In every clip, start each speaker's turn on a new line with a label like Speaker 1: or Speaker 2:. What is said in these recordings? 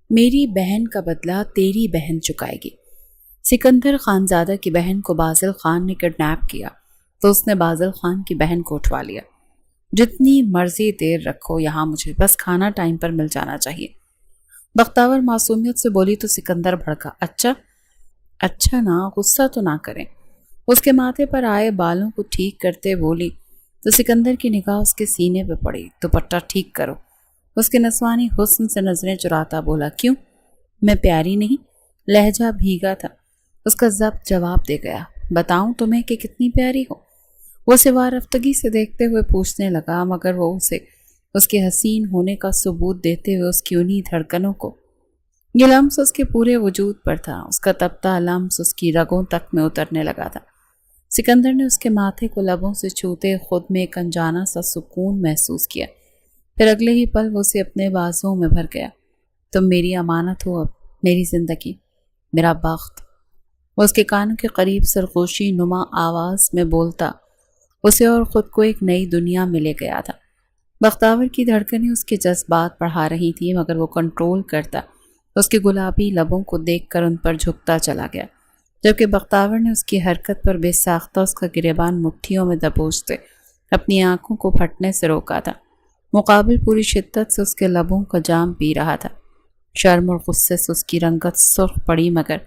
Speaker 1: میری بہن کا بدلہ تیری بہن چکائے گی۔ سکندر خانزادہ کی بہن کو بازل خان نے کڈنیپ کیا تو اس نے بازل خان کی بہن کو اٹھوا لیا۔ جتنی مرضی دیر رکھو یہاں، مجھے بس کھانا ٹائم پر مل جانا چاہیے۔ بختاور معصومیت سے بولی تو سکندر بھڑکا۔ اچھا نا، غصہ تو نہ کریں۔ اس کے ماتھے پر آئے بالوں کو ٹھیک کرتے بولی تو سکندر کی نگاہ اس کے سینے پہ پڑی۔ دوپٹہ ٹھیک کرو۔ اس کے نسوانی حسن سے نظریں چراتا بولا، کیوں؟ میں پیاری نہیں؟ لہجہ بھیگا تھا۔ اس کا ضبط جواب دے گیا، بتاؤں تمہیں کہ کتنی پیاری ہو؟ وہ سوار رفتگی سے دیکھتے ہوئے پوچھنے لگا، مگر وہ اسے اس کے حسین ہونے کا ثبوت دیتے ہوئے اس کی انہی دھڑکنوں کو۔ یہ لمس اس کے پورے وجود پر تھا، اس کا تپتا لمس اس کی رگوں تک میں اترنے لگا تھا۔ سکندر نے اس کے ماتھے کو لبوں سے چھوتے خود میں ایک انجانا سا سکون محسوس کیا، پھر اگلے ہی پل وہ اسے اپنے بازوں میں بھر گیا۔ تم میری امانت ہو، اب میری زندگی، میرا بخت۔ وہ اس کے کانوں کے قریب سرگوشی نما آواز میں بولتا اسے اور خود کو ایک نئی دنیا میں لے گیا تھا۔ بختاور کی دھڑکنیں اس کے جذبات بڑھا رہی تھیں، مگر وہ کنٹرول کرتا اس کے گلابی لبوں کو دیکھ کر ان پر جھکتا چلا گیا، جبکہ بختاور نے اس کی حرکت پر بے ساختہ اس کا گریبان مٹھیوں میں دبوچتے اپنی آنکھوں کو پھٹنے سے روکا تھا۔ مقابل پوری شدت سے اس کے لبوں کا جام پی رہا تھا۔ شرم اور غصے سے اس کی رنگت سرخ پڑی، مگر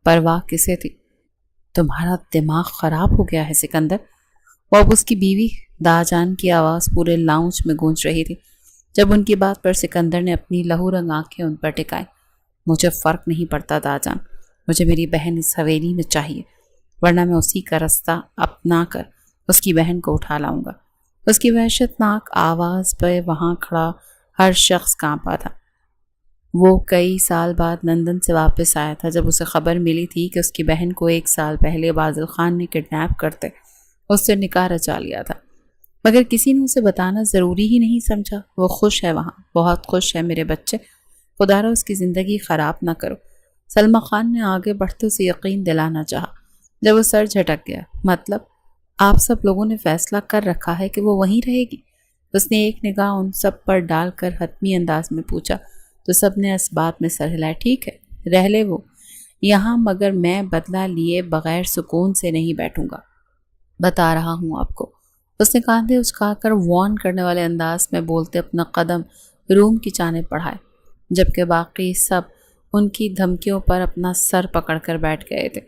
Speaker 1: پرواہ کسے تھی؟ تمہارا دماغ خراب ہو گیا ہے سکندر؟ وہ اب اس کی بیوی دا جان کی آواز پورے لاؤنج میں گونج رہی تھی۔ جب ان کی بات پر سکندر نے اپنی لہو رنگ آنکھیں ان پر ٹکائیں۔ مجھے فرق نہیں پڑتا دا جان، مجھے میری بہن اس حویلی میں چاہیے، ورنہ میں اسی کا رستہ اپنا کر اس کی بہن کو اٹھا لاؤں گا۔ اس کی وحشت ناک آواز پہ وہاں کھڑا ہر شخص کانپا تھا۔ وہ کئی سال بعد لندن سے واپس آیا تھا، جب اسے خبر ملی تھی کہ اس کی بہن کو 1 سال پہلے بازل خان نے کڈنیپ کرتے اس سے نکاح رچا لیا تھا، مگر کسی نے اسے بتانا ضروری ہی نہیں سمجھا۔ وہ خوش ہے وہاں، بہت خوش ہے میرے بچے، خدا را اس کی زندگی خراب نہ کرو۔ سلما خان نے آگے بڑھتے اسے یقین دلانا چاہا، جب وہ سر جھٹک گیا۔ مطلب آپ سب لوگوں نے فیصلہ کر رکھا ہے کہ وہ وہیں رہے گی؟ اس نے ایک نگاہ ان سب پر ڈال کر حتمی انداز میں پوچھا تو سب نے اس بات میں سر ہلایا۔ ٹھیک ہے، رہ لے وہ یہاں، مگر میں بدلہ لیے بغیر سکون سے نہیں بیٹھوں گا، بتا رہا ہوں آپ کو۔ اس نے کاندھے اچکا کر وارن کرنے والے انداز میں بولتے اپنا قدم روم کی جانب بڑھائے، جبکہ باقی سب ان کی دھمکیوں پر اپنا سر پکڑ کر بیٹھ گئے تھے۔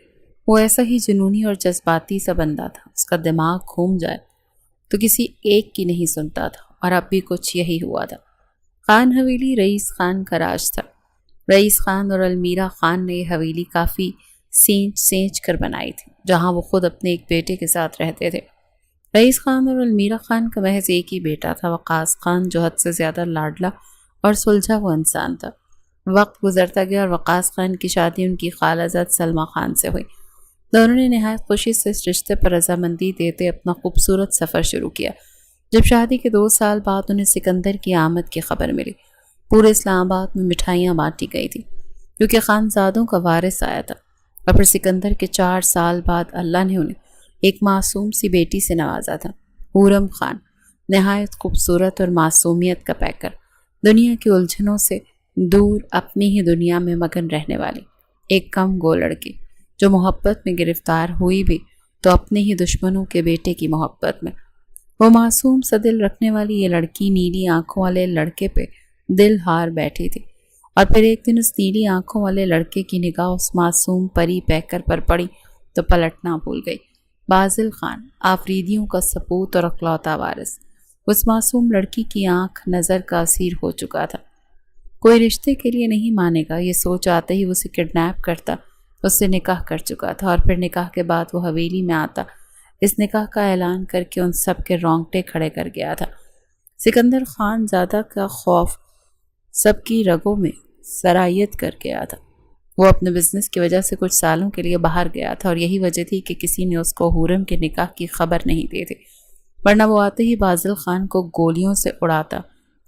Speaker 1: وہ ایسا ہی جنونی اور جذباتی سا بندہ تھا، اس کا دماغ گھوم جائے تو کسی ایک کی نہیں سنتا تھا، اور اب بھی کچھ یہی ہوا تھا۔ خان حویلی رئیس خان کا راج تھا۔ رئیس خان اور المیرا خان نے یہ حویلی کافی سینچ کر بنائی تھی، جہاں وہ خود اپنے ایک بیٹے کے ساتھ رہتے تھے۔ رئیس خان اور المیرا خان کا محض ایک ہی بیٹا تھا، وقاص خان، جو حد سے زیادہ لاڈلا اور سلجھا ہوا انسان تھا۔ وقت گزرتا گیا اور وقاص خان کی شادی ان کی خالہ زاد سلما خان سے ہوئی۔ دونوں نے نہایت خوشی سے اس رشتے پر رضامندی دیتے اپنا خوبصورت سفر شروع کیا۔ جب شادی کے 2 سال بعد انہیں سکندر کی آمد کی خبر ملی، پورے اسلام آباد میں مٹھائیاں بانٹی گئی تھی، کیونکہ خانزادوں کا وارث آیا تھا، اور پھر سکندر کے 4 سال بعد اللہ نے انہیں ایک معصوم سی بیٹی سے نوازا تھا، حورم خان، نہایت خوبصورت اور معصومیت کا پیکر، دنیا کی الجھنوں سے دور اپنی ہی دنیا میں مگن رہنے والی ایک کم گو لڑکی، جو محبت میں گرفتار ہوئی بھی تو اپنے ہی دشمنوں کے بیٹے کی محبت میں۔ وہ معصوم سا دل رکھنے والی یہ لڑکی نیلی آنکھوں والے لڑکے پہ دل ہار بیٹھی تھی، اور پھر ایک دن اس نیلی آنکھوں والے لڑکے کی نگاہ اس معصوم پری پیکر پر پڑی تو پلٹنا بھول گئی۔ بازل خان، آفریدیوں کا سپوت اور اکلوتا وارث، اس معصوم لڑکی کی آنکھ نظر کا اسیر ہو چکا تھا۔ کوئی رشتے کے لیے نہیں مانے گا، یہ سوچ آتے ہی اسے کڈنیپ کرتا، اس سے نکاح کر چکا تھا، اور پھر نکاح کے بعد وہ حویلی میں آتا، اس نکاح کا اعلان کر کے ان سب کے رونگٹے کھڑے کر گیا تھا۔ سکندر خان زادہ کا خوف سب کی رگوں میں سرایت کر گیا تھا۔ وہ اپنے بزنس کی وجہ سے کچھ سالوں کے لیے باہر گیا تھا، اور یہی وجہ تھی کہ کسی نے اس کو حورم کے نکاح کی خبر نہیں دی تھی، ورنہ وہ آتے ہی بازل خان کو گولیوں سے اڑاتا،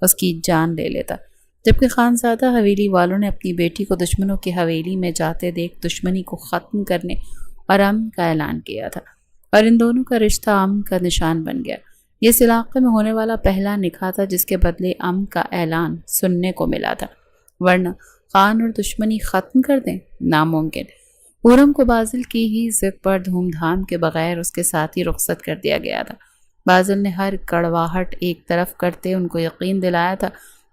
Speaker 1: اس کی جان لے لیتا۔ جبکہ خانزادہ حویلی والوں نے اپنی بیٹی کو دشمنوں کی حویلی میں جاتے دیکھ دشمنی کو ختم کرنے اور امن کا اعلان کیا تھا، اور ان دونوں کا رشتہ امن کا نشان بن گیا۔ یہ اس علاقے میں ہونے والا پہلا نکاح تھا جس کے بدلے امن کا اعلان سننے کو ملا تھا، ورنہ خان اور دشمنی ختم کر دیں؟ ناممکن۔ خرم کو بازل کی ہی ضد پر دھوم دھام کے بغیر اس کے ساتھ ہی رخصت کر دیا گیا تھا۔ بازل نے ہر کڑواہٹ ایک طرف کرتے ان کو یقین دلایا تھا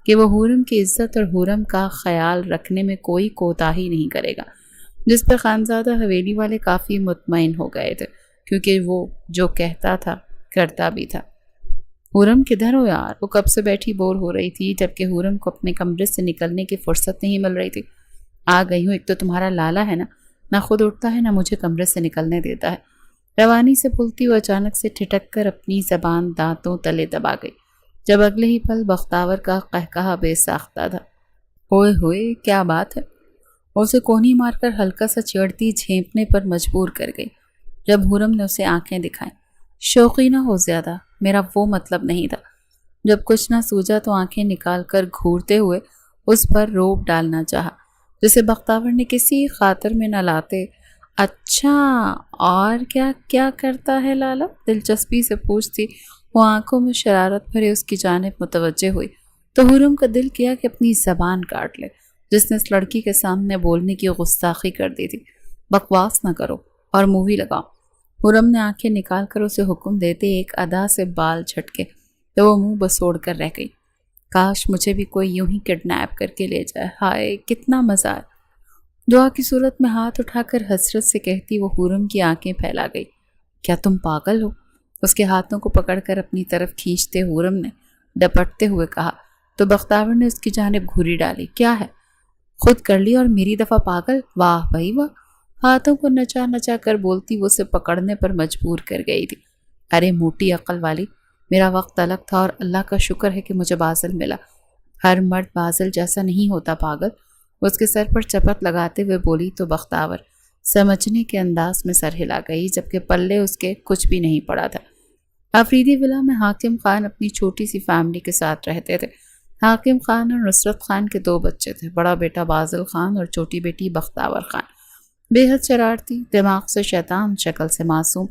Speaker 1: کہ وہ خرم کی عزت اور خرم کا خیال رکھنے میں کوئی کوتاہی نہیں کرے گا، جس پر خانزادہ حویلی والے کافی مطمئن ہو گئے تھے، کیونکہ وہ جو کہتا تھا کرتا بھی تھا۔ خرم کدھر ہو یار؟ وہ کب سے بیٹھی بور ہو رہی تھی، جبکہ خرم کو اپنے کمرے سے نکلنے کی فرصت نہیں مل رہی تھی۔ آ گئی ہوں، ایک تو تمہارا لالا ہے نا، نہ خود اٹھتا ہے نہ مجھے کمرے سے نکلنے دیتا ہے۔ روانی سے بولتی وہ اچانک سے ٹھٹک کر اپنی زبان دانتوں تلے دبا گئی، جب اگلے ہی پل بختاور کا قہقہہ بے ساختہ تھا۔ ہوئے ہوئے کیا بات ہے؟ اسے کونی مار کر ہلکا سا چیڑتی جھینپنے پر مجبور کر گئی، جب خرم نے اسے آنکھیں دکھائیں۔ شوقی نہ ہو زیادہ، میرا وہ مطلب نہیں تھا۔ جب کچھ نہ سوجا تو آنکھیں نکال کر گھورتے ہوئے اس پر روب ڈالنا چاہا، جسے بختاور نے کسی خاطر میں نہ لاتے۔ اچھا، اور کیا کیا کرتا ہے لالا؟ دلچسپی سے پوچھتی وہ آنکھوں میں شرارت بھرے اس کی جانب متوجہ ہوئی تو خرم کا دل کیا کہ اپنی زبان کاٹ لے، جس نے اس لڑکی کے سامنے بولنے کی گستاخی کر دی تھی۔ بکواس نہ کرو اور مووی لگاؤ۔ خرم نے آنکھیں نکال کر اسے حکم دیتے ایک ادا سے بال جھٹکے تو وہ منہ بسوڑ کر رہ گئی۔ کاش مجھے بھی کوئی یوں ہی کڈنیپ کر کے لے جائے، ہائے کتنا مزہ ہے۔ دعا کی صورت میں ہاتھ اٹھا کر حسرت سے کہتی وہ خرم کی آنکھیں پھیلا گئی۔ کیا تم پاگل ہو؟ اس کے ہاتھوں کو پکڑ کر اپنی طرف کھینچتے خرم نے ڈپٹتے ہوئے کہا تو بختاور نے اس کی جانب گھوری ڈالی۔ کیا ہے؟ خود کر لی اور میری دفعہ پاگل؟ واہ بھائی واہ! ہاتھوں کو نچا نچا کر بولتی وہ اسے پکڑنے پر مجبور کر گئی تھی۔ ارے موٹی عقل والی، میرا وقت الگ تھا اور اللہ کا شکر ہے کہ مجھے بازل ملا۔ ہر مرد بازل جیسا نہیں ہوتا پاگل۔ اس کے سر پر چپت لگاتے ہوئے بولی تو بختاور سمجھنے کے انداز میں سر ہلا گئی، جبکہ پلے اس کے کچھ بھی نہیں پڑا تھا۔ آفریدی ولا میں حاکم خان اپنی چھوٹی سی فیملی کے ساتھ رہتے تھے۔ حاکم خان اور نصرت خان کے 2 بچے تھے، بڑا بیٹا بازل خان اور چھوٹی بیٹی بختاور خان۔ بے حد شرارتی، دماغ سے شیطان، شکل سے معصوم،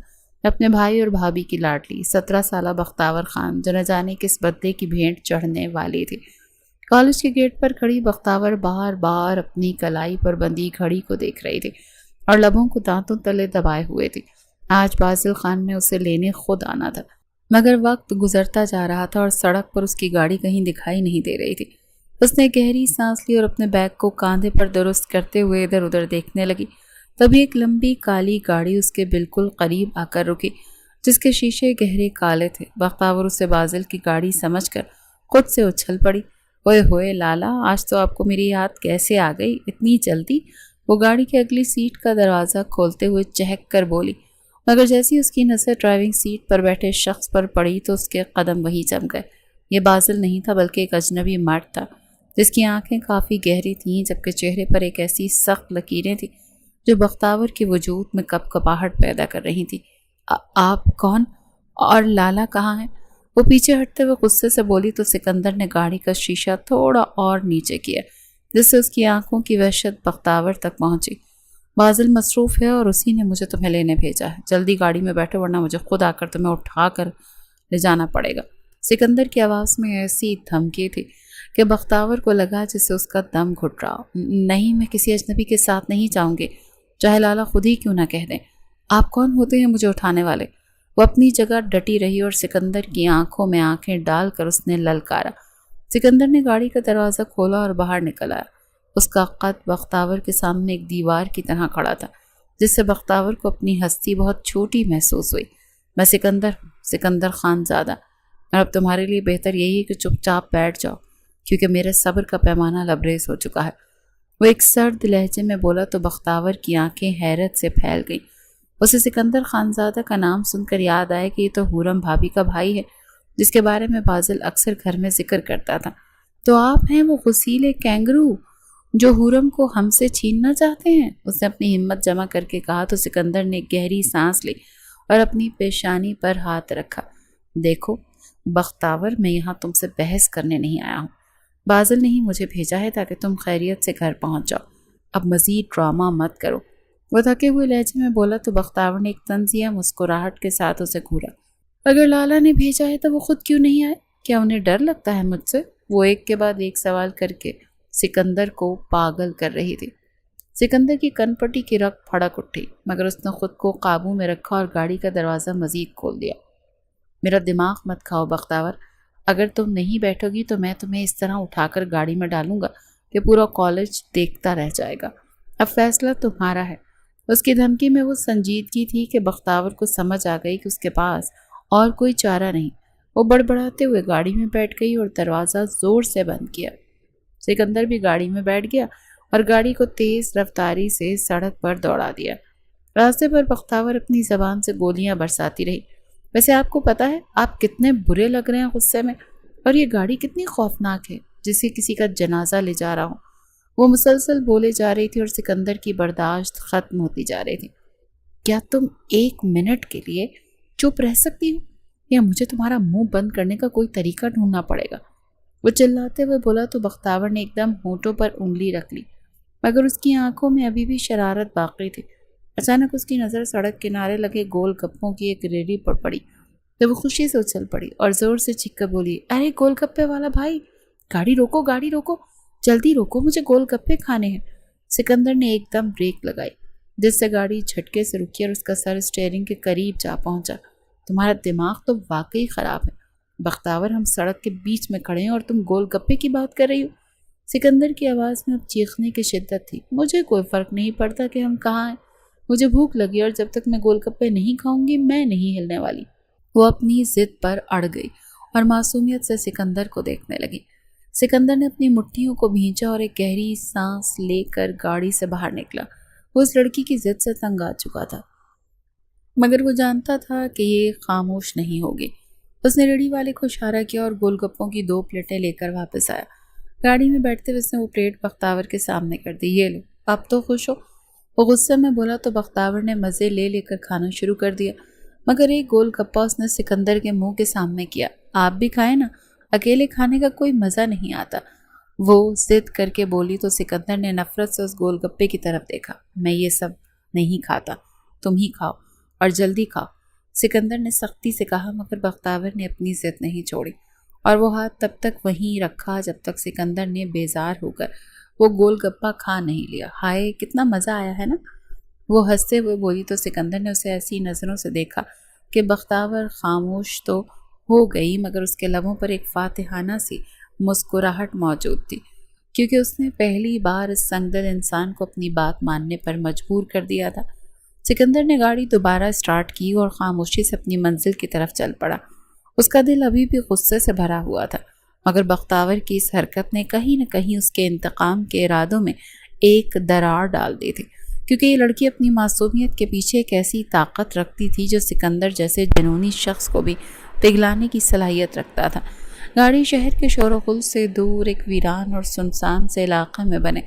Speaker 1: اپنے بھائی اور بھابھی کی لاڈلی 17 سالہ بختاور خان جو نہ جانے کس بدلے کی بھینٹ چڑھنے والی تھی۔ کالج کے گیٹ پر کھڑی بختاور بار بار اپنی کلائی پر بندھی گھڑی کو دیکھ رہی تھی اور لبوں کو دانتوں تلے دبائے ہوئے تھی۔ آج بازل خان نے اسے لینے خود آنا تھا، مگر وقت گزرتا جا رہا تھا اور سڑک پر اس کی گاڑی کہیں دکھائی نہیں دے رہی تھی۔ اس نے گہری سانس لی اور اپنے بیگ کو کاندھے پر درست کرتے ہوئے ادھر ادھر دیکھنے لگی۔ تبھی ایک لمبی کالی گاڑی اس کے بالکل قریب آ کر رکی، جس کے شیشے گہرے کالے تھے۔ بختاور اسے بازل کی گاڑی سمجھ کر خود سے اچھل پڑی۔ اوئے ہوئے لالا، آج تو آپ کو میری یاد کیسے آ گئی اتنی جلدی؟ وہ گاڑی کی اگلی سیٹ کا دروازہ کھولتے ہوئے چہک کر بولی، مگر جیسی اس کی نظر ڈرائیونگ سیٹ پر بیٹھے شخص پر پڑی تو اس کے قدم وہیں جم گئے۔ یہ بازل نہیں تھا بلکہ ایک اجنبی مرد تھا، جس کی آنکھیں کافی گہری تھیں، جبکہ چہرے پر ایک ایسی سخت لکیریں تھیں جو بختاور کے وجود میں کپ کپاہٹ پیدا کر رہی تھی۔ آپ کون؟ اور لالا کہاں ہے؟ وہ پیچھے ہٹتے ہوئے غصے سے بولی تو سکندر نے گاڑی کا شیشہ تھوڑا اور نیچے کیا، جس سے اس کی آنکھوں کی وحشت بختاور تک پہنچی۔ بازل مصروف ہے اور اسی نے مجھے تمہیں لینے بھیجا ہے، جلدی گاڑی میں بیٹھو ورنہ مجھے خود آ کر تمہیں اٹھا کر لے جانا پڑے گا۔ سکندر کی آواز میں ایسی دھمکی تھی کہ بختاور کو لگا جسے اس کا دم گھٹ رہا ہو۔ نہیں، میں کسی اجنبی کے ساتھ نہیں جاؤں گی، چاہے لالا خود ہی کیوں نہ کہہ دیں۔ آپ کون ہوتے ہیں مجھے اٹھانے والے؟ وہ اپنی جگہ ڈٹی رہی اور سکندر کی آنکھوں میں آنکھیں ڈال کر اس نے للکارا۔ سکندر نے گاڑی کا دروازہ کھولا اور باہر نکل آیا۔ اس کا قد بختاور کے سامنے ایک دیوار کی طرح کھڑا تھا، جس سے بختاور کو اپنی ہستی بہت چھوٹی محسوس ہوئی۔ میں سکندر ہوں، سکندر خان زادہ، اور اب تمہارے لیے بہتر یہی ہے کہ چپ چاپ بیٹھ جاؤ، کیونکہ میرے صبر کا پیمانہ لبریز ہو چکا ہے۔ وہ ایک سرد لہجے میں بولا تو بختاور کی آنکھیں حیرت سے پھیل گئیں۔ اسے سکندر خانزادہ کا نام سن کر یاد آیا کہ یہ تو خرم بھابھی کا بھائی ہے، جس کے بارے میں بازل اکثر گھر میں ذکر کرتا تھا۔ تو آپ ہیں وہ غسیل کینگرو جو خرم کو ہم سے چھیننا چاہتے ہیں؟ اس نے اپنی ہمت جمع کر کے کہا تو سکندر نے گہری سانس لی اور اپنی پیشانی پر ہاتھ رکھا۔ دیکھو بختاور، میں یہاں تم سے بحث کرنے نہیں آیا ہوں۔ بازل نے ہی مجھے بھیجا ہے تاکہ تم خیریت سے گھر پہنچ جاؤ۔ اب مزید ڈرامہ مت کرو۔ وہ تھکے ہوئے لہجے میں بولا تو بختاور نے ایک طنزیہ مسکراہٹ کے ساتھ اسے گھورا۔ اگر لالا نے بھیجا ہے تو وہ خود کیوں نہیں آئے؟ کیا انہیں ڈر لگتا ہے مجھ سے؟ وہ ایک کے بعد ایک سوال کر کے سکندر کو پاگل کر رہی تھی۔ سکندر کی کن پٹی کی رگ پھڑک اٹھی، مگر اس نے خود کو قابو میں رکھا اور گاڑی کا دروازہ مزید کھول دیا۔ میرا دماغ مت کھاؤ بختاور، اگر تم نہیں بیٹھو گی تو میں تمہیں اس طرح اٹھا کر گاڑی میں ڈالوں گا کہ پورا کالج دیکھتا رہ جائے گا۔ اب فیصلہ تمہارا ہے۔ اس کی دھمکی میں وہ سنجیدگی تھی کہ بختاور کو سمجھ آ گئی کہ اس کے پاس اور کوئی چارہ نہیں۔ وہ بڑبڑاتے ہوئے گاڑی میں بیٹھ گئی اور دروازہ زور سے بند کیا۔ سکندر بھی گاڑی میں بیٹھ گیا اور گاڑی کو تیز رفتاری سے سڑک پر دوڑا دیا۔ راستے پر بختاور اپنی زبان سے گولیاں برساتی رہی۔ ویسے آپ کو پتا ہے آپ کتنے برے لگ رہے ہیں غصے میں، اور یہ گاڑی کتنی خوفناک ہے جسے کسی کا جنازہ لے جا رہا ہوں۔ وہ مسلسل بولے جا رہی تھی اور سکندر کی برداشت ختم ہوتی جا رہی تھی۔ کیا تم 1 منٹ کے لیے چپ رہ سکتی ہو، یا مجھے تمہارا منہ بند کرنے کا کوئی طریقہ ڈھونڈنا پڑے گا؟ وہ چلاتے ہوئے بولا تو بختاور نے ایک دم ہونٹوں پر انگلی رکھ لی، مگر اس کی آنکھوں میں ابھی بھی شرارت باقی تھی۔ اچانک اس کی نظر سڑک کنارے لگے گول گپوں کی ایک ریڑھی پر پڑی تو وہ خوشی سے اچھل پڑی اور زور سے چیخ کر بولی، ارے گول گپے والا بھائی، گاڑی روکو، گاڑی روکو، جلدی روکو، مجھے گول گپے کھانے ہیں۔ سکندر نے ایک دم بریک لگائی، جس سے گاڑی جھٹکے سے رکی اور اس کا سر اسٹیئرنگ کے قریب جا پہنچا۔ تمہارا دماغ تو واقعی خراب ہے بختاور، ہم سڑک کے بیچ میں کھڑے ہیں اور تم گول گپے کی بات کر رہی ہو۔ سکندر کی آواز میں اب چیخنے کی شدت تھی۔ مجھے کوئی فرق نہیں پڑتا کہ ہم کہاں ہیں، مجھے بھوک لگی اور جب تک میں گول گپے نہیں کھاؤں گی میں نہیں ہلنے والی۔ وہ اپنی ضد پر اڑ گئی اور معصومیت سے سکندر کو دیکھنے لگی۔ سکندر نے اپنی مٹھیوں کو بھینچا اور ایک گہری سانس لے کر گاڑی سے باہر نکلا۔ وہ اس لڑکی کی ضد سے تنگ آ چکا تھا، مگر وہ جانتا تھا کہ یہ خاموش نہیں ہوگی۔ اس نے ریڑھی والے کو اشارہ کیا اور گول گپوں کی 2 پلیٹیں لے کر واپس آیا۔ گاڑی میں بیٹھتے ہوئے اس نے وہ پلیٹ بختاور کے سامنے کر دی۔ یہ لو، اب تو خوش ہو؟ وہ غصے میں بولا تو بختاور نے مزے لے لے کر کھانا شروع کر دیا، مگر ایک گول گپا اس نے سکندر کے منہ کے سامنے کیا۔ آپ بھی کھائیں نا، اکیلے کھانے کا کوئی مزہ نہیں آتا، وہ ضد کر کے بولی تو سکندر نے نفرت سے اس گول گپے کی طرف دیکھا۔ میں یہ سب نہیں کھاتا، تم ہی کھاؤ اور جلدی کھاؤ، سکندر نے سختی سے کہا، مگر بختاور نے اپنی ضد نہیں چھوڑی اور وہ ہاتھ تب تک وہیں رکھا جب تک سکندر نے بیزار ہو کر وہ گول گپا کھا نہیں لیا۔ ہائے کتنا مزہ آیا ہے نا، وہ ہنستے ہوئے بولی تو سکندر نے اسے ایسی نظروں سے دیکھا کہ بختاور خاموش تو ہو گئی، مگر اس کے لبوں پر ایک فاتحانہ سی مسکراہٹ موجود تھی، کیونکہ اس نے پہلی بار اس سنگدل انسان کو اپنی بات ماننے پر مجبور کر دیا تھا۔ سکندر نے گاڑی دوبارہ سٹارٹ کی اور خاموشی سے اپنی منزل کی طرف چل پڑا۔ اس کا دل ابھی بھی غصے سے بھرا ہوا تھا، مگر بختاور کی اس حرکت نے کہیں نہ کہیں اس کے انتقام کے ارادوں میں ایک درار ڈال دی تھی، کیونکہ یہ لڑکی اپنی معصومیت کے پیچھے ایک ایسی طاقت رکھتی تھی جو سکندر جیسے جنونی شخص کو بھی پگھلانے کی صلاحیت رکھتا تھا۔ گاڑی شہر کے شور و غل سے دور ایک ویران اور سنسان سے علاقے میں بنے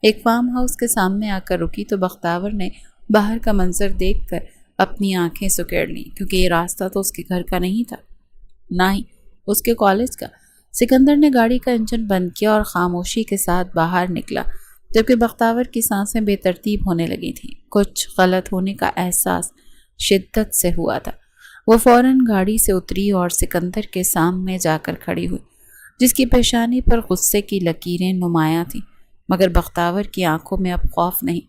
Speaker 1: ایک فارم ہاؤس کے سامنے آ کر رکی تو بختاور نے باہر کا منظر دیکھ کر اپنی آنکھیں سکیڑ لیں، کیونکہ یہ راستہ تو اس کے گھر کا نہیں تھا، نہ ہی اس کے کالج کا۔ سکندر نے گاڑی کا انجن بند کیا اور خاموشی کے ساتھ باہر نکلا، جبکہ بختاور کی سانسیں بے ترتیب ہونے لگی تھیں۔ کچھ غلط ہونے کا احساس شدت سے ہوا تھا۔ وہ فوراً گاڑی سے اتری اور سکندر کے سامنے جا کر کھڑی ہوئی، جس کی پیشانی پر غصے کی لکیریں نمایاں تھیں، مگر بختاور کی آنکھوں میں اب خوف نہیں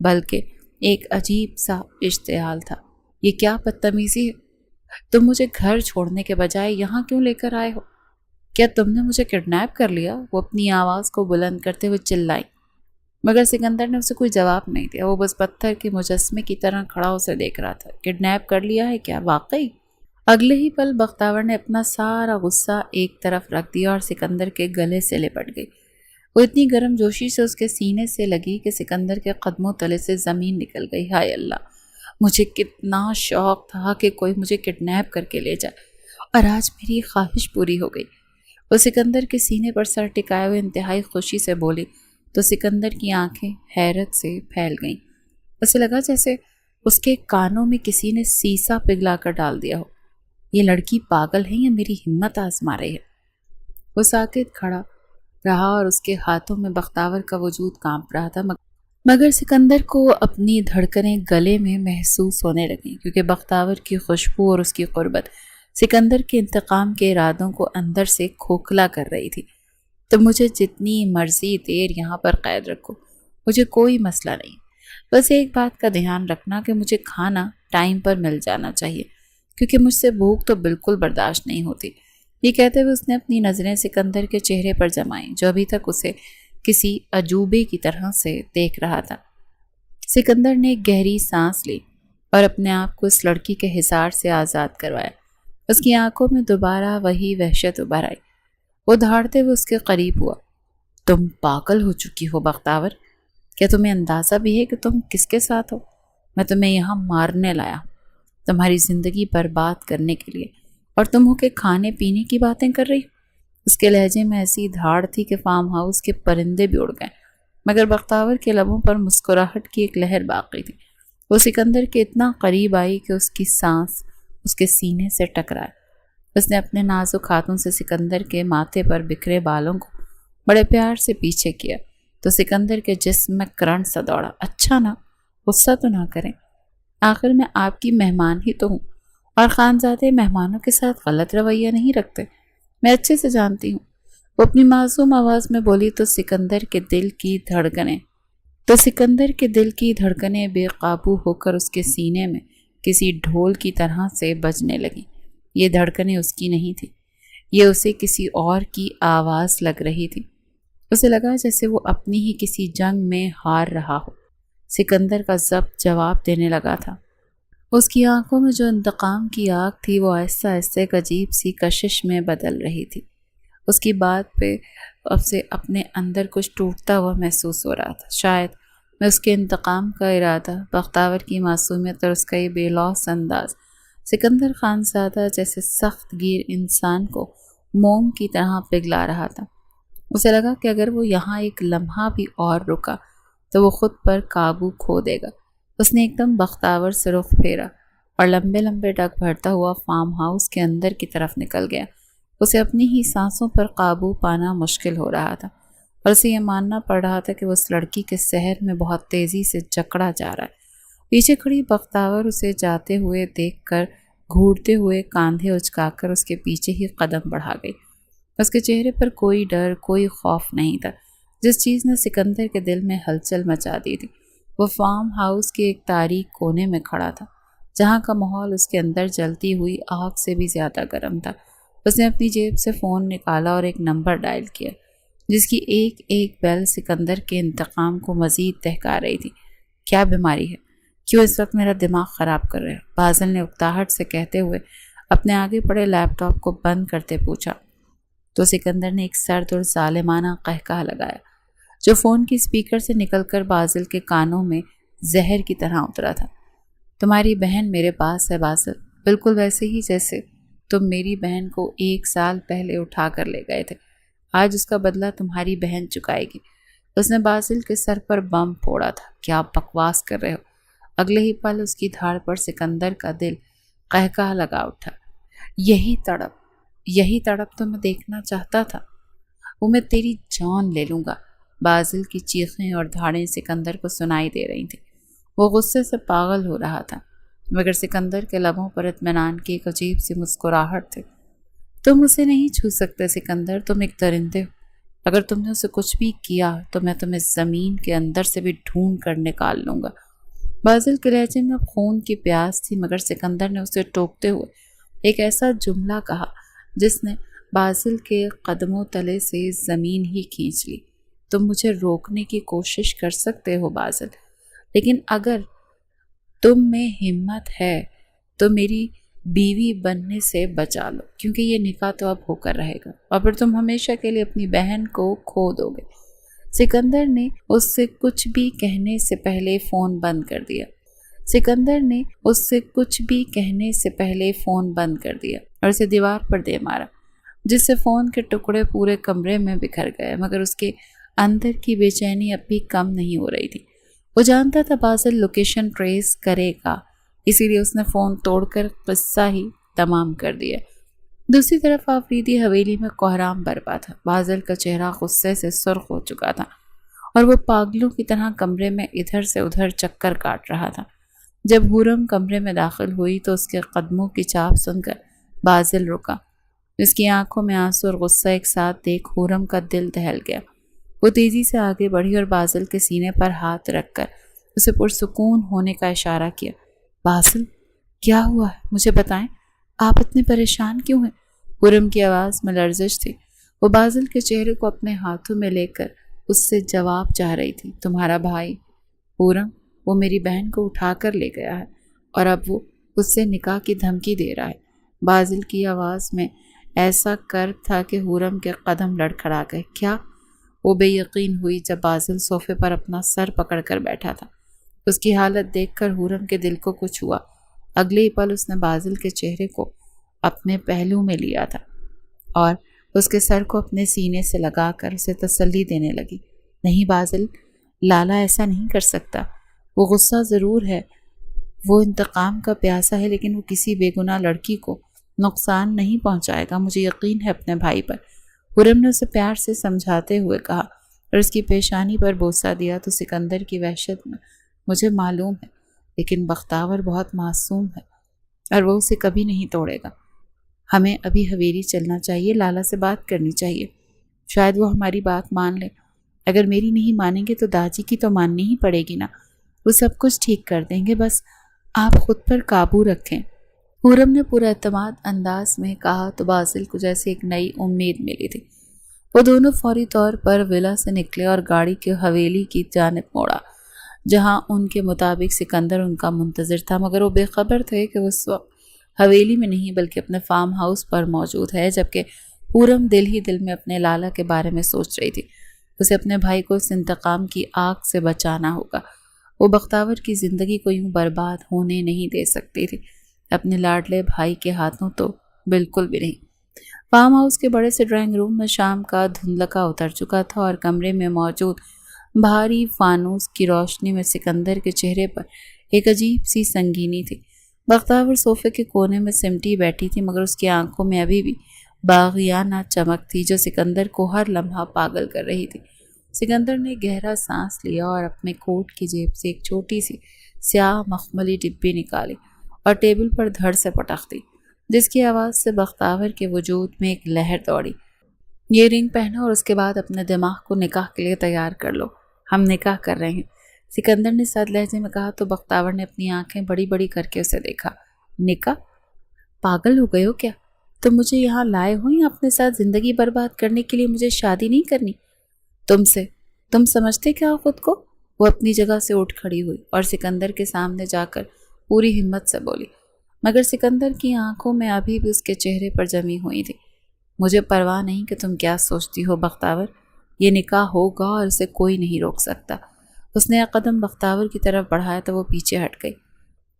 Speaker 1: بلکہ ایک عجیب سا اشتعال تھا۔ یہ کیا بدتمیزی ہے؟ تم مجھے گھر چھوڑنے کے بجائے یہاں کیوں لے کر آئے ہو؟ کیا تم نے مجھے کڈنیپ کر لیا؟ وہ اپنی آواز کو بلند کرتے ہوئے چلائی، مگر سکندر نے اسے کوئی جواب نہیں دیا۔ وہ بس پتھر کے مجسمے کی طرح کھڑا اسے دیکھ رہا تھا۔ کڈنیپ کر لیا ہے کیا واقعی؟ اگلے ہی پل بختاور نے اپنا سارا غصہ ایک طرف رکھ دیا اور سکندر کے گلے سے لپٹ گئی۔ وہ اتنی گرم جوشی سے اس کے سینے سے لگی کہ سکندر کے قدموں تلے سے زمین نکل گئی۔ ہائے اللہ، مجھے کتنا شوق تھا کہ کوئی مجھے کڈنیپ کر کے لے جائے، اور آج میری خواہش پوری ہو گئی۔ وہ سکندر کے سینے پر سر ٹکائے ہوئے انتہائی خوشی سے بولی تو سکندر کی آنکھیں حیرت سے پھیل گئیں۔ اسے لگا جیسے اس کے کانوں میں کسی نے سیسا پگھلا کر ڈال دیا ہو۔ یہ لڑکی پاگل ہے یا میری ہمت آزما رہی ہے؟ وہ ساکت کھڑا رہا اور اس کے ہاتھوں میں بختاور کا وجود کانپ رہا تھا، مگر سکندر کو اپنی دھڑکنیں گلے میں محسوس ہونے لگیں، کیونکہ بختاور کی خوشبو اور اس کی قربت سکندر کے انتقام کے ارادوں کو اندر سے کھوکھلا کر رہی تھی۔ تو مجھے جتنی مرضی دیر یہاں پر قید رکھو، مجھے کوئی مسئلہ نہیں۔ بس ایک بات کا دھیان رکھنا کہ مجھے کھانا ٹائم پر مل جانا چاہیے، کیونکہ مجھ سے بھوک تو بالکل برداشت نہیں ہوتی۔ یہ کہتے ہوئے اس نے اپنی نظریں سکندر کے چہرے پر جمائیں، جو ابھی تک اسے کسی عجوبے کی طرح سے دیکھ رہا تھا۔ سکندر نے ایک گہری سانس لی اور اپنے آپ کو اس لڑکی کے حصار سے آزاد کروایا۔ اس کی آنکھوں میں دوبارہ وہی وحشت ابھر آئی۔ وہ دھاڑتے ہوئے اس کے قریب ہوا۔ تم پاگل ہو چکی ہو بختاور، کیا تمہیں اندازہ بھی ہے کہ تم کس کے ساتھ ہو؟ میں تمہیں یہاں مارنے لایا ہوں، تمہاری زندگی برباد کرنے کے لیے، اور تم ہو کے کھانے پینے کی باتیں کر رہی ہو۔ اس کے لہجے میں ایسی دھاڑ تھی کہ فارم ہاؤس کے پرندے بھی اڑ گئے، مگر بختاور کے لبوں پر مسکراہٹ کی ایک لہر باقی تھی۔ وہ سکندر کے اتنا قریب آئی کہ اس کی سانس اس کے سینے سے ٹکرائے۔ اس نے اپنے نازک ہاتھوں سے سکندر کے ماتھے پر بکھرے بالوں کو بڑے پیار سے پیچھے کیا تو سکندر کے جسم میں کرنٹ سا دوڑا۔ اچھا نا، غصہ تو نہ کریں، آخر میں آپ کی مہمان ہی تو ہوں، اور خانزادے مہمانوں کے ساتھ غلط رویہ نہیں رکھتے، میں اچھے سے جانتی ہوں۔ وہ اپنی معصوم آواز میں بولی تو سکندر کے دل کی دھڑکنیں بے قابو ہو کر اس کے سینے میں کسی ڈھول کی طرح سے بجنے لگیں۔ یہ دھڑکنیں اس کی نہیں تھی، یہ اسے کسی اور کی آواز لگ رہی تھی۔ اسے لگا جیسے وہ اپنی ہی کسی جنگ میں ہار رہا ہو۔ سکندر کا ضبط جواب دینے لگا تھا۔ اس کی آنکھوں میں جو انتقام کی آگ تھی وہ آہستہ آہستہ ایک عجیب سی کشش میں بدل رہی تھی۔ اس کی بات پہ اب سے اپنے اندر کچھ ٹوٹتا ہوا محسوس ہو رہا تھا۔ شاید میں اس کے انتقام کا ارادہ، بختاور کی معصومیت اور اس کا یہ بے لوث انداز سکندر خانزادہ جیسے سخت گیر انسان کو موم کی طرح پگھلا رہا تھا۔ اسے لگا کہ اگر وہ یہاں ایک لمحہ بھی اور رکا تو وہ خود پر قابو کھو دے گا۔ اس نے ایک دم بختاور سے رخ پھیرا اور لمبے لمبے ڈگ بھرتا ہوا فارم ہاؤس کے اندر کی طرف نکل گیا۔ اسے اپنی ہی سانسوں پر قابو پانا مشکل ہو رہا تھا، اور اسے یہ ماننا پڑ رہا تھا کہ وہ اس لڑکی کے سحر میں بہت تیزی سے جکڑا جا رہا ہے۔ پیچھے کھڑی بختاور اسے جاتے ہوئے دیکھ کر گھورتے ہوئے کاندھے اچکا کر اس کے پیچھے ہی قدم بڑھا گئی۔ اس کے چہرے پر کوئی ڈر، کوئی خوف نہیں تھا۔ جس چیز نے سکندر کے دل میں ہلچل مچا دی تھی وہ فارم ہاؤس کے ایک تاریک کونے میں کھڑا تھا، جہاں کا ماحول اس کے اندر جلتی ہوئی آگ سے بھی زیادہ گرم تھا۔ اس نے اپنی جیب سے فون نکالا اور ایک نمبر ڈائل کیا، جس کی ایک ایک بیل سکندر کے انتقام کو مزید دہکا رہی تھی۔ کیا بیماری ہے؟ کیوں اس وقت میرا دماغ خراب کر رہے ہو؟ بازل نے اکتاہٹ سے کہتے ہوئے اپنے آگے پڑے لیپ ٹاپ کو بند کرتے پوچھا تو سکندر نے ایک سرد اور ظالمانہ قہقہ لگایا، جو فون کی اسپیکر سے نکل کر بازل کے کانوں میں زہر کی طرح اترا تھا۔ تمہاری بہن میرے پاس ہے بازل، بالکل ویسے ہی جیسے تم میری بہن کو 1 سال پہلے اٹھا کر لے گئے تھے۔ آج اس کا بدلہ تمہاری بہن چکائے گی۔ اس نے بازل کے سر پر بم پھوڑا تھا۔ کیا بکواس کر رہے ہو؟ اگلے ہی پل اس کی دھاڑ پر سکندر کا دل قہقہ لگا اٹھا۔ یہی تڑپ تو میں دیکھنا چاہتا تھا، وہ میں تیری جان لے لوں گا۔ بازل کی چیخیں اور دھاڑیں سکندر کو سنائی دے رہی تھیں۔ وہ غصے سے پاگل ہو رہا تھا، مگر سکندر کے لبوں پر اطمینان کی ایک عجیب سی مسکراہٹ تھی۔ تم اسے نہیں چھو سکتے سکندر، تم ایک درندے ہو۔ اگر تم نے اسے کچھ بھی کیا تو میں تمہیں زمین کے اندر سے بھی ڈھونڈ کر نکال لوں گا۔ بازل کے لہجے میں اب خون کی پیاس تھی، مگر سکندر نے اسے ٹوکتے ہوئے ایک ایسا جملہ کہا جس نے بازل کے قدموں تلے سے زمین ہی کھینچ لی۔ تم مجھے روکنے کی کوشش کر سکتے ہو بازل، لیکن اگر تم میں ہمت ہے تو میری بیوی بننے سے بچا لو، کیونکہ یہ نکاح تو اب ہو کر رہے گا اور پھر تم ہمیشہ کے لیے اپنی بہن کو کھو دو گے۔ سکندر نے اس سے کچھ بھی کہنے سے پہلے فون بند کر دیا اور اسے دیوار پر دے مارا، جس سے فون کے ٹکڑے پورے کمرے میں بکھر گئے، مگر اس کے اندر کی بے چینی اب بھی کم نہیں ہو رہی تھی۔ وہ جانتا تھا بازل لوکیشن ٹریس کرے گا، اسی لیے اس نے فون توڑ کر قصہ ہی تمام کر دیا۔ دوسری طرف آفریدی حویلی میں کوہرام برپا تھا۔ بازل کا چہرہ غصے سے سرخ ہو چکا تھا اور وہ پاگلوں کی طرح کمرے میں ادھر سے ادھر چکر کاٹ رہا تھا۔ جب حورم کمرے میں داخل ہوئی تو اس کے قدموں کی چاپ سن کر بازل رکا جس کی آنکھوں میں آنسو اور غصہ ایک ساتھ دیکھ حورم کا دل دہل گیا۔ وہ تیزی سے آگے بڑھی اور بازل کے سینے پر ہاتھ رکھ کر اسے پرسکون ہونے کا اشارہ کیا۔ بازل، کیا ہوا ہے؟ مجھے بتائیں، آپ اتنے پریشان کیوں ہیں؟ حورم کی آواز میں لرزش تھی۔ وہ بازل کے چہرے کو اپنے ہاتھوں میں لے کر اس سے جواب چاہ رہی تھی۔ تمہارا بھائی حورم، وہ میری بہن کو اٹھا کر لے گیا ہے اور اب وہ اس سے نکاح کی دھمکی دے رہا ہے۔ بازل کی آواز میں ایسا کرب تھا کہ حورم کے قدم لڑکھڑا گئے۔ کیا؟ وہ بے یقین ہوئی جب بازل صوفے پر اپنا سر پکڑ کر بیٹھا تھا۔ اس کی حالت دیکھ کر حورم کے دل کو کچھ ہوا۔ اگلے ہی پل اس نے بازل کے چہرے کو اپنے پہلو میں لیا تھا اور اس کے سر کو اپنے سینے سے لگا کر اسے تسلی دینے لگی۔ نہیں بازل، لالا ایسا نہیں کر سکتا۔ وہ غصہ ضرور ہے، وہ انتقام کا پیاسا ہے، لیکن وہ کسی بے گناہ لڑکی کو نقصان نہیں پہنچائے گا۔ مجھے یقین ہے اپنے بھائی پر۔ حورم نے اسے پیار سے سمجھاتے ہوئے کہا اور اس کی پیشانی پر بوسہ دیا۔ تو سکندر کی وحشت میں مجھے معلوم ہے، لیکن بختاور بہت معصوم ہے اور وہ اسے کبھی نہیں توڑے گا۔ ہمیں ابھی حویلی چلنا چاہیے، لالا سے بات کرنی چاہیے، شاید وہ ہماری بات مان لے۔ اگر میری نہیں مانیں گے تو داجی کی تو ماننی ہی پڑے گی نا، وہ سب کچھ ٹھیک کر دیں گے، بس آپ خود پر قابو رکھیں۔ حورم نے پورا اعتماد انداز میں کہا تو بازل کو جیسے ایک نئی امید ملی تھی۔ وہ دونوں فوری طور پر ولا سے نکلے اور گاڑی کے حویلی کی جانب موڑا، جہاں ان کے مطابق سکندر ان کا منتظر تھا، مگر وہ بے خبر تھے کہ وہ اس وقت حویلی میں نہیں بلکہ اپنے فارم ہاؤس پر موجود ہے، جبکہ حورم دل ہی دل میں اپنے لالا کے بارے میں سوچ رہی تھی۔ اسے اپنے بھائی کو اس انتقام کی آگ سے بچانا ہوگا۔ وہ بختاور کی زندگی کو یوں برباد ہونے نہیں دے سکتی تھی، اپنے لاڈلے بھائی کے ہاتھوں تو بالکل بھی نہیں۔ فارم ہاؤس کے بڑے سے ڈرائنگ روم میں شام کا دھندلکا اتر چکا تھا اور کمرے میں موجود بھاری فانوس کی روشنی میں سکندر کے چہرے پر ایک عجیب سی سنگینی تھی۔ بختاور صوفے کے کونے میں سمٹی بیٹھی تھی، مگر اس کی آنکھوں میں ابھی بھی باغیانہ چمک تھی جو سکندر کو ہر لمحہ پاگل کر رہی تھی۔ سکندر نے گہرا سانس لیا اور اپنے کوٹ کی جیب سے ایک چھوٹی سی سیاہ مخملی ڈبی نکالی اور ٹیبل پر دھڑ سے پٹک دی، جس کی آواز سے بختاور کے وجود میں ایک لہر دوڑی۔ یہ رنگ پہنو اور اس کے بعد اپنے دماغ کو نکاح کے لیے تیار کر لو، ہم نکاح کر رہے ہیں، سکندر نے سرد لہجے میں کہا تو بختاور نے اپنی آنکھیں بڑی بڑی کر کے اسے دیکھا۔ نکاح؟ پاگل ہو گئے ہو کیا؟ تم مجھے یہاں لائے ہو یا اپنے ساتھ زندگی برباد کرنے کے لیے مجھے شادی نہیں کرنی؟ تم سمجھتے کیا ہو خود کو؟ وہ اپنی جگہ سے اٹھ کھڑی ہوئی اور سکندر کے سامنے جا کر پوری ہمت سے بولی، مگر سکندر کی آنکھوں میں ابھی بھی اس کے چہرے پر جمی ہوئی تھی۔ مجھے پرواہ نہیں کہ تم کیا سوچتی ہو بختاور، یہ نکاح ہوگا اور اسے کوئی نہیں روک سکتا۔ اس نے ایک قدم بختاور کی طرف بڑھایا تو وہ پیچھے ہٹ گئی۔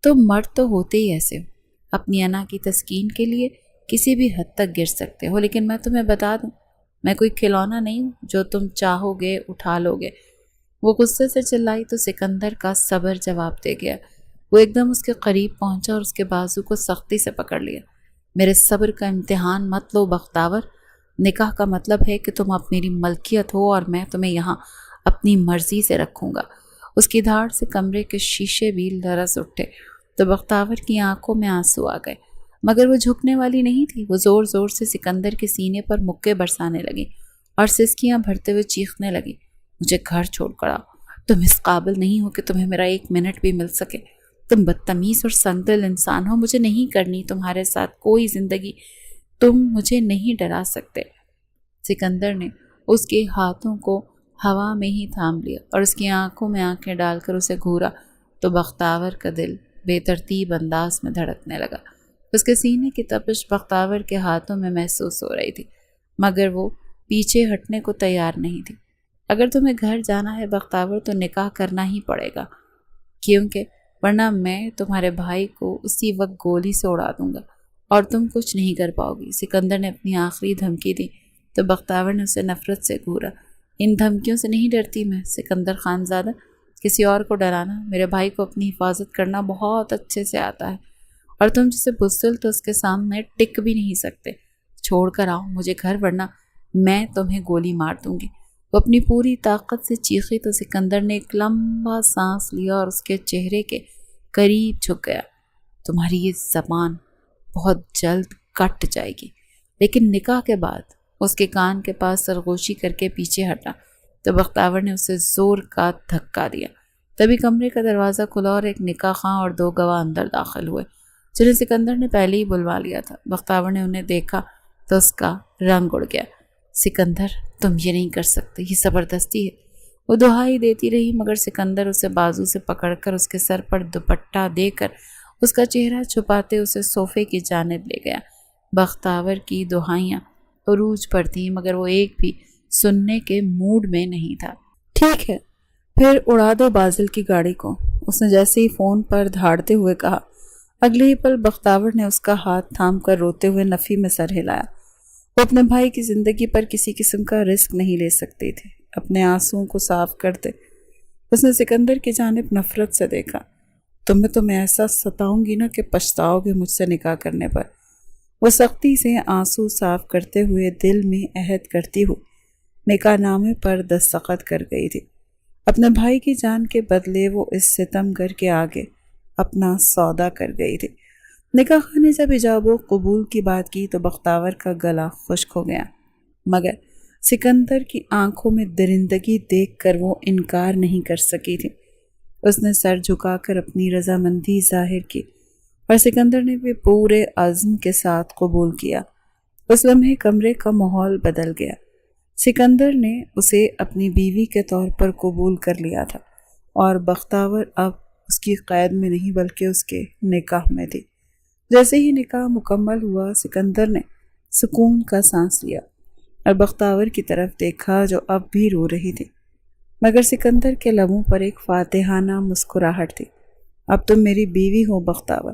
Speaker 1: تم مرد تو ہوتے ہی ایسے ہو، اپنی انا کی تسکین کے لیے کسی بھی حد تک گر سکتے ہو، لیکن میں تمہیں بتا دوں، میں کوئی کھلونا نہیں ہوں جو تم چاہو گے اٹھا لو گے۔ وہ غصے سے چلائی تو سکندر کا صبر جواب دے گیا۔ وہ ایک دم اس کے قریب پہنچا اور اس کے بازو کو سختی سے پکڑ لیا۔ میرے صبر کا امتحان مت لو بختاور، نکاح کا مطلب ہے کہ تم اب میری ملکیت ہو اور میں تمہیں یہاں اپنی مرضی سے رکھوں گا۔ اس کی دھاڑ سے کمرے کے شیشے بھی لرز اٹھے تو بختاور کی آنکھوں میں آنسو آ گئے، مگر وہ جھکنے والی نہیں تھی۔ وہ زور زور سے سکندر کے سینے پر مکے برسانے لگی اور سسکیاں بھرتے ہوئے چیخنے لگی، مجھے گھر چھوڑ کر آؤ، تم اس قابل نہیں ہو کہ تمہیں میرا ایک منٹ بھی مل سکے، تم بدتمیز اور سنگدل انسان ہو، مجھے نہیں کرنی تمہارے ساتھ کوئی زندگی، تم مجھے نہیں ڈرا سکتے۔ سکندر نے اس کے ہاتھوں کو ہوا میں ہی تھام لیا اور اس کی آنکھوں میں آنکھیں ڈال کر اسے گھورا تو بختاور کا دل بے ترتیب انداز میں دھڑکنے لگا۔ اس کے سینے کی تپش بختاور کے ہاتھوں میں محسوس ہو رہی تھی، مگر وہ پیچھے ہٹنے کو تیار نہیں تھی۔ اگر تمہیں گھر جانا ہے بختاور تو نکاح کرنا ہی پڑے گا، کیونکہ ورنہ میں تمہارے بھائی کو اسی وقت گولی سے اڑا دوں گا اور تم کچھ نہیں کر پاؤ گی۔ سکندر نے اپنی آخری دھمکی دی تو بختاور نے اسے نفرت سے گھورا۔ ان دھمکیوں سے نہیں ڈرتی میں، سکندر خان زادہ، کسی اور کو ڈرانا، میرے بھائی کو اپنی حفاظت کرنا بہت اچھے سے آتا ہے، اور تم جسے بزدل تو اس کے سامنے ٹک بھی نہیں سکتے۔ چھوڑ کر آؤ مجھے گھر ورنہ میں تمہیں گولی مار دوں گی۔ وہ اپنی پوری طاقت سے چیخی تو سکندر نے ایک لمبا سانس لیا اور اس کے چہرے کے قریب جھک گیا۔ تمہاری یہ زبان بہت جلد کٹ جائے گی، لیکن نکاح کے بعد اس کے کان کے پاس سرگوشی کر کے پیچھے ہٹا تو بختاور نے اسے زور کا دھکا دیا۔ تبھی کمرے کا دروازہ کھلا اور ایک نکاح خواں اور 2 گواہ اندر داخل ہوئے، جنہیں سکندر نے پہلے ہی بلوا لیا تھا۔ بختاور نے انہیں دیکھا تو اس کا رنگ اڑ گیا۔ سکندر، تم یہ نہیں کر سکتے، یہ زبردستی ہے۔ وہ دہائی دیتی رہی مگر سکندر اسے بازو سے پکڑ کر اس کے سر پر دوپٹہ دے کر اس کا چہرہ چھپاتے اسے صوفے کی جانب لے گیا۔ بختاور کی دہائیاں عروج پر تھیں مگر وہ ایک بھی سننے کے موڈ میں نہیں تھا۔ ٹھیک ہے، پھر اڑا دو بازل کی گاڑی کو، اس نے جیسے ہی فون پر دھاڑتے ہوئے کہا۔ اگلے ہی پل بختاور نے اس کا ہاتھ تھام کر روتے ہوئے نفی میں سر ہلایا۔ وہ اپنے بھائی کی زندگی پر کسی قسم کا رسک نہیں لے سکتے تھے۔ اپنے آنسوؤں کو صاف کرتے اس نے سکندر کی جانب نفرت سے دیکھا۔ تمہیں ایسا ستاؤں گی نا کہ پچھتاؤ گے مجھ سے نکاح کرنے پر۔ وہ سختی سے آنسو صاف کرتے ہوئے دل میں عہد کرتی ہوئی نکاح نامے پر دستخط کر گئی تھی۔ اپنے بھائی کی جان کے بدلے وہ اس ستم گر کے آگے اپنا سودا کر گئی تھی۔ نکاح خاں نے جب ایجاب و قبول کی بات کی تو بختاور کا گلا خشک ہو گیا، مگر سکندر کی آنکھوں میں درندگی دیکھ کر وہ انکار نہیں کر سکی تھی۔ اس نے سر جھکا کر اپنی رضامندی ظاہر کی اور سکندر نے بھی پورے عزم کے ساتھ قبول کیا۔ اس لمحے کمرے کا ماحول بدل گیا۔ سکندر نے اسے اپنی بیوی کے طور پر قبول کر لیا تھا اور بختاور اب اس کی قید میں نہیں بلکہ اس کے نکاح میں تھی۔ جیسے ہی نکاح مکمل ہوا سکندر نے سکون کا سانس لیا اور بختاور کی طرف دیکھا جو اب بھی رو رہی تھی، مگر سکندر کے لبوں پر ایک فاتحانہ مسکراہٹ تھی۔ اب تم میری بیوی ہو بختاور،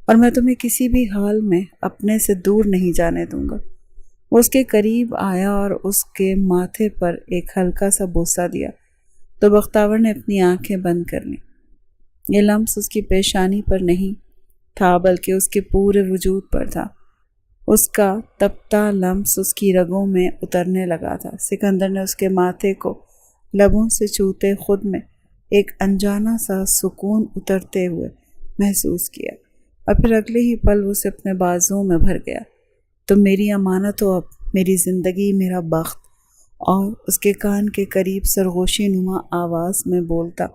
Speaker 1: اور میں تمہیں کسی بھی حال میں اپنے سے دور نہیں جانے دوں گا۔ وہ اس کے قریب آیا اور اس کے ماتھے پر ایک ہلکا سا بوسہ دیا تو بختاور نے اپنی آنکھیں بند کر لیں۔ یہ لمس اس کی پیشانی پر نہیں تھا بلکہ اس کے پورے وجود پر تھا۔ اس کا تپتا لمس اس کی رگوں میں اترنے لگا تھا۔ سکندر نے اس کے ماتھے کو لبوں سے چھوتے خود میں ایک انجانا سا سکون اترتے ہوئے محسوس کیا اور پھر اگلے ہی پل اسے اپنے بازوؤں میں بھر گیا۔ تم میری امانت ہو، اب میری زندگی، میرا بخت۔ اور اس کے کان کے قریب سرگوشی نما آواز میں بولتا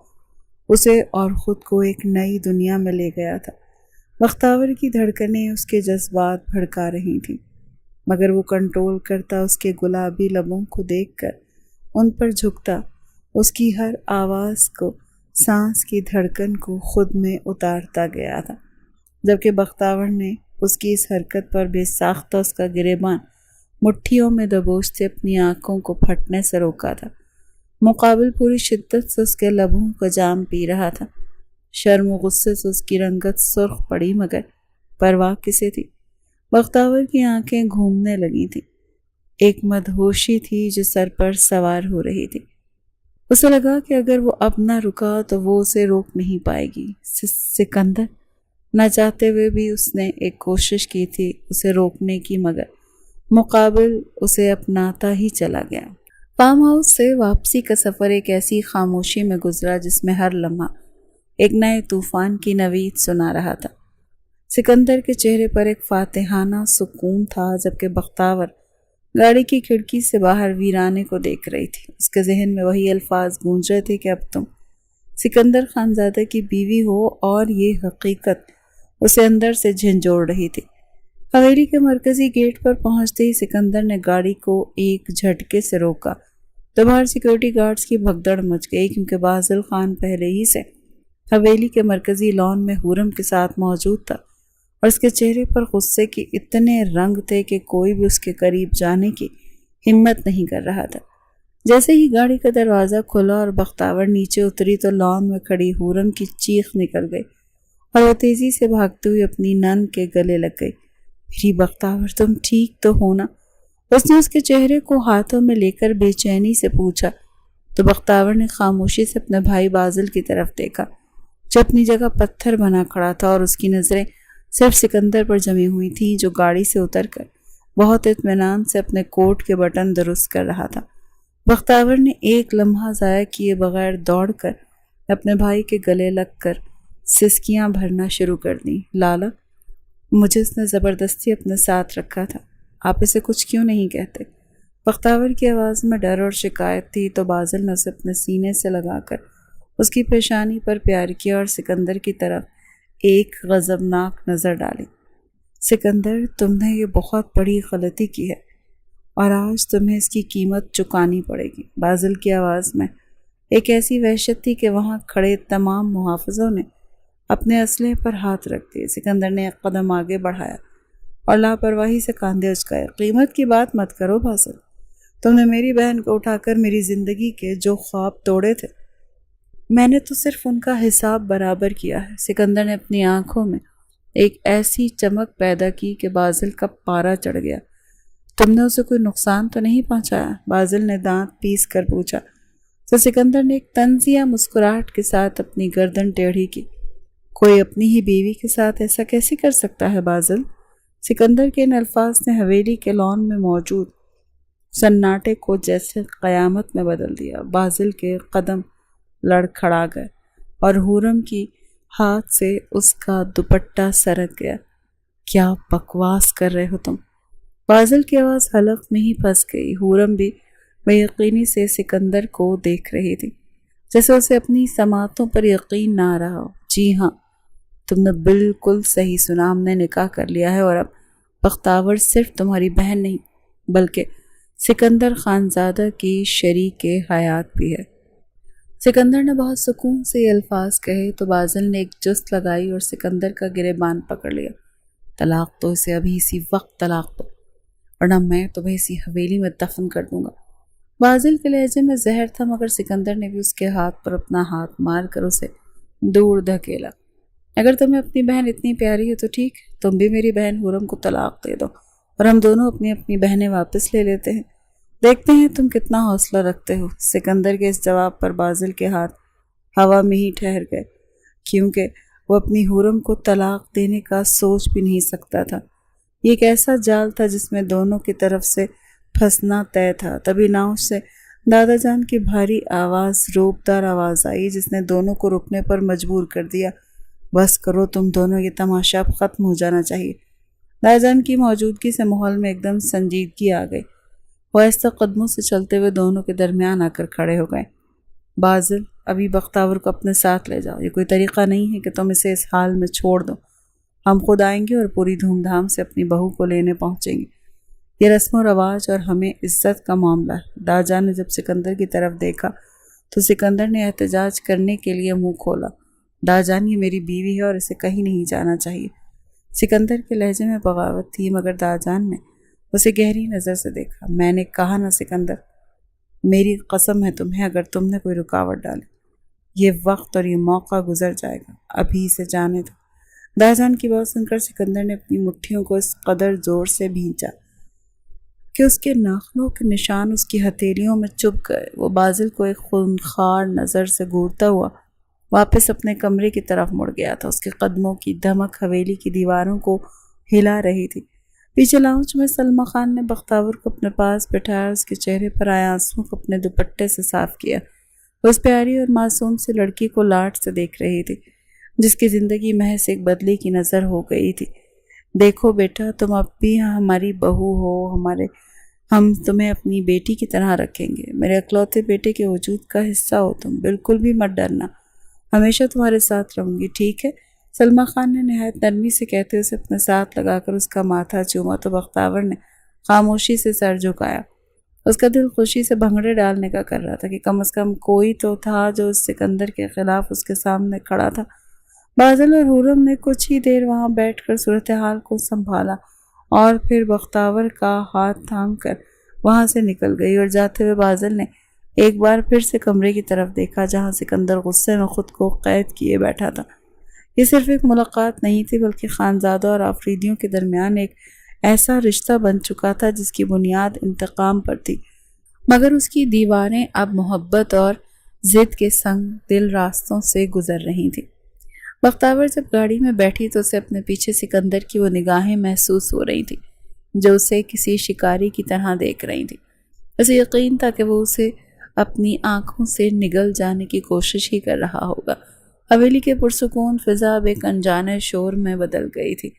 Speaker 1: اسے اور خود کو ایک نئی دنیا میں لے گیا تھا۔ بختاور کی دھڑکنیں اس کے جذبات بھڑکا رہی تھیں مگر وہ کنٹرول کرتا اس کے گلابی لبوں کو دیکھ کر ان پر جھکتا، اس کی ہر آواز کو، سانس کی دھڑکن کو خود میں اتارتا گیا تھا، جبکہ بختاور نے اس کی اس حرکت پر بے ساختہ اس کا گریباں مٹھیوں میں دبوچتے اپنی آنکھوں کو پھٹنے سے روکا تھا۔ مقابل پوری شدت سے اس کے لبوں کا جام پی رہا تھا۔ شرم و غصے سے اس کی رنگت سرخ پڑی مگر پرواہ کسے تھی۔ بختاور کی آنکھیں گھومنے لگی تھیں، ایک مدہوشی تھی جو سر پر سوار ہو رہی تھی۔ اسے لگا کہ اگر وہ اب نہ رکا تو وہ اسے روک نہیں پائے گی۔ سکندر نہ چاہتے ہوئے بھی اس نے ایک کوشش کی تھی اسے روکنے کی مگر مقابل اسے اپناتا ہی چلا گیا۔ فارم ہاؤس سے واپسی کا سفر ایک ایسی خاموشی میں گزرا جس میں ہر لمحہ ایک نئے طوفان کی نوید سنا رہا تھا۔ سکندر کے چہرے پر ایک فاتحانہ سکون تھا جبکہ بختاور گاڑی کی کھڑکی سے باہر ویرانے کو دیکھ رہی تھی۔ اس کے ذہن میں وہی الفاظ گونج رہے تھے کہ اب تم سکندر خانزادہ کی بیوی ہو، اور یہ حقیقت اسے اندر سے جھنجھوڑ رہی تھی۔ حویلی کے مرکزی گیٹ پر پہنچتے ہی سکندر نے گاڑی کو ایک جھٹکے سے روکا تو باہر سیکورٹی گارڈز کی بھگدڑ مچ گئی، کیونکہ بازل خان پہلے ہی سے حویلی کے مرکزی لان میں حورم کے ساتھ موجود تھا اور اس کے چہرے پر غصے کے اتنے رنگ تھے کہ کوئی بھی اس کے قریب جانے کی ہمت نہیں کر رہا تھا۔ جیسے ہی گاڑی کا دروازہ کھلا اور بختاور نیچے اتری تو لان میں کھڑی حورم کی چیخ نکل گئی اور وہ تیزی سے بھاگتے ہوئے اپنی نند کے گلے لگ گئی۔ میری بختاور، تم ٹھیک تو ہو نا؟ اس نے اس کے چہرے کو ہاتھوں میں لے کر بے چینی سے پوچھا تو بختاور نے خاموشی سے اپنے بھائی بازل کی طرف دیکھا جو اپنی جگہ پتھر بنا کھڑا تھا اور اس کی نظریں صرف سکندر پر جمی ہوئی تھیں جو گاڑی سے اتر کر بہت اطمینان سے اپنے کوٹ کے بٹن درست کر رہا تھا۔ بختاور نے ایک لمحہ ضائع کیے بغیر دوڑ کر اپنے بھائی کے گلے لگ کر سسکیاں بھرنا شروع کر دیں۔ لالا، مجھے اس نے زبردستی اپنے ساتھ رکھا تھا،
Speaker 2: آپ اسے کچھ کیوں نہیں کہتے؟ بختاور کی آواز میں ڈر اور شکایت تھی تو بازل نے اسے اپنے سینے سے لگا کر اس کی پیشانی پر پیار کیا اور سکندر کی طرف ایک غضبناک نظر ڈالی۔ سکندر، تم نے یہ بہت بڑی غلطی کی ہے اور آج تمہیں اس کی قیمت چکانی پڑے گی۔ بازل کی آواز میں ایک ایسی وحشت تھی کہ وہاں کھڑے تمام محافظوں نے اپنے اسلحے پر ہاتھ رکھ دیے۔ سکندر نے ایک قدم آگے بڑھایا اور لاپرواہی سے کاندھے اچکائے۔ قیمت کی بات مت کرو بازل، تم نے میری بہن کو اٹھا کر میری زندگی کے جو خواب توڑے تھے، میں نے تو صرف ان کا حساب برابر کیا ہے۔ سکندر نے اپنی آنکھوں میں ایک ایسی چمک پیدا کی کہ بازل کا پارا چڑھ گیا۔ تم نے اسے کوئی نقصان تو نہیں پہنچایا؟ بازل نے دانت پیس کر پوچھا تو سکندر نے ایک طنزیہ مسکراہٹ کے ساتھ اپنی گردن ٹیڑھی کی۔ کوئی اپنی ہی بیوی کے ساتھ ایسا کیسے کر سکتا ہے بازل؟ سکندر کے ان الفاظ نے حویلی کے لان میں موجود سناٹے کو جیسے قیامت میں بدل دیا۔ بازل کے قدم لڑکھڑا گئے اور حورم کی ہاتھ سے اس کا دوپٹہ سرک گیا۔ کیا بکواس کر رہے ہو تم؟ بازل کی آواز حلق میں ہی پھنس گئی۔ حورم بھی بے یقینی سے سکندر کو دیکھ رہی تھی، جیسے اسے اپنی سماعتوں پر یقین نہ رہا ہو۔ جی ہاں، تم نے بالکل صحیح سنا، ہم نے نکاح کر لیا ہے اور اب بختاور صرف تمہاری بہن نہیں بلکہ سکندر خانزادہ کی شریک حیات بھی ہے۔ سکندر نے بہت سکون سے یہ الفاظ کہے تو بازل نے ایک جست لگائی اور سکندر کا گریبان پکڑ لیا۔ طلاق تو اسے ابھی اسی وقت طلاق دو ورنہ میں تمہیں اسی حویلی میں دفن کر دوں گا۔ بازل کے لہجے میں زہر تھا مگر سکندر نے بھی اس کے ہاتھ پر اپنا ہاتھ مار کر اسے دور دھکیلا۔ اگر تمہیں اپنی بہن اتنی پیاری ہے تو ٹھیک، تم بھی میری بہن حورم کو طلاق دے دو اور ہم دونوں اپنی اپنی بہنیں واپس لے لیتے ہیں۔ دیکھتے ہیں تم کتنا حوصلہ رکھتے ہو۔ سکندر کے اس جواب پر بازل کے ہاتھ ہوا میں ہی ٹھہر گئے، کیونکہ وہ اپنی حورم کو طلاق دینے کا سوچ بھی نہیں سکتا تھا۔ یہ ایک ایسا جال تھا جس میں دونوں کی طرف سے پھنسنا طے تھا۔ تبھی ناؤش سے دادا جان کی بھاری آواز، روبدار آواز آئی جس نے دونوں کو رکنے پر مجبور کر دیا۔ بس کرو تم دونوں، یہ تماشا اب ختم ہو جانا چاہیے۔ دادا جان کی موجودگی سے ماحول میں ایک دم سنجیدگی آ گئی۔ وہ آہستہ قدموں سے چلتے ہوئے دونوں کے درمیان آ کر کھڑے ہو گئے۔ بازل، ابھی بختاور کو اپنے ساتھ لے جاؤ، یہ کوئی طریقہ نہیں ہے کہ تم اسے اس حال میں چھوڑ دو۔ ہم خود آئیں گے اور پوری دھوم دھام سے اپنی بہو کو لینے پہنچیں گے۔ یہ رسم و رواج اور ہمیں عزت کا معاملہ ہے۔ دادا جان نے جب سکندر کی طرف دیکھا تو سکندر نے احتجاج کرنے کے لیے منہ کھولا۔ دادا جان، یہ میری بیوی ہے اور اسے کہیں نہیں جانا چاہیے۔ سکندر کے لہجے میں بغاوت تھی مگر دادا جان نے اسے گہری نظر سے دیکھا۔ میں نے کہا نا سکندر، میری قسم ہے تمہیں، اگر تم نے کوئی رکاوٹ ڈالی یہ وقت اور یہ موقع گزر جائے گا، ابھی اسے جانے دو۔ دادا جان کی بات سن کر سکندر نے اپنی مٹھیوں کو اس قدر زور سے بھینچا کہ اس کے ناخنوں کے نشان اس کی ہتھیلیوں میں چبھ گئے۔ وہ بازل کو ایک خونخوار نظر سے گھورتا ہوا واپس اپنے کمرے کی طرف مڑ گیا تھا۔ اس کے قدموں کی دھمک حویلی کی دیواروں کو ہلا رہی تھی۔ پیچھے لاؤنج میں سلما خان نے بختاور کو اپنے پاس بٹھایا، اس کے چہرے پر آئے آنسوں کو اپنے دوپٹے سے صاف کیا۔ وہ اس پیاری اور معصوم سی لڑکی کو لاڈ سے دیکھ رہی تھی جس کی زندگی محض ایک بدلے کی نظر ہو گئی تھی۔ دیکھو بیٹا، تم اب بھی ہماری بہو ہو، ہم تمہیں اپنی بیٹی کی طرح رکھیں گے۔ میرے اکلوتے بیٹے کے وجود کا حصہ ہو تم، بالکل بھی مت ڈرنا، ہمیشہ تمہارے ساتھ رہوں گی، ٹھیک ہے؟ سلما خان نے نہایت نرمی سے کہتے اسے اپنے ساتھ لگا کر اس کا ماتھا چوما تو بختاور نے خاموشی سے سر جھکایا۔ اس کا دل خوشی سے بھنگڑے ڈالنے کا کر رہا تھا کہ کم از کم کوئی تو تھا جو اس سکندر کے خلاف اس کے سامنے کھڑا تھا۔ بازل اور حورم نے کچھ ہی دیر وہاں بیٹھ کر صورتحال کو سنبھالا اور پھر بختاور کا ہاتھ تھام کر وہاں سے نکل گئی اور جاتے ہوئے بازل نے ایک بار پھر سے کمرے کی طرف دیکھا جہاں سکندر غصے میں خود کو قید کیے بیٹھا تھا۔ یہ صرف ایک ملاقات نہیں تھی بلکہ خانزادوں اور آفریدیوں کے درمیان ایک ایسا رشتہ بن چکا تھا جس کی بنیاد انتقام پر تھی، مگر اس کی دیواریں اب محبت اور ضد کے سنگ دل راستوں سے گزر رہی تھیں۔ بختاور جب گاڑی میں بیٹھی تو اسے اپنے پیچھے سکندر کی وہ نگاہیں محسوس ہو رہی تھیں جو اسے کسی شکاری کی طرح دیکھ رہی تھی۔ اسے یقین تھا کہ وہ اسے اپنی آنکھوں سے نگل جانے کی کوشش ہی کر رہا ہوگا۔ حویلی کے پرسکون فضا اب ایک انجانے شور میں بدل گئی تھی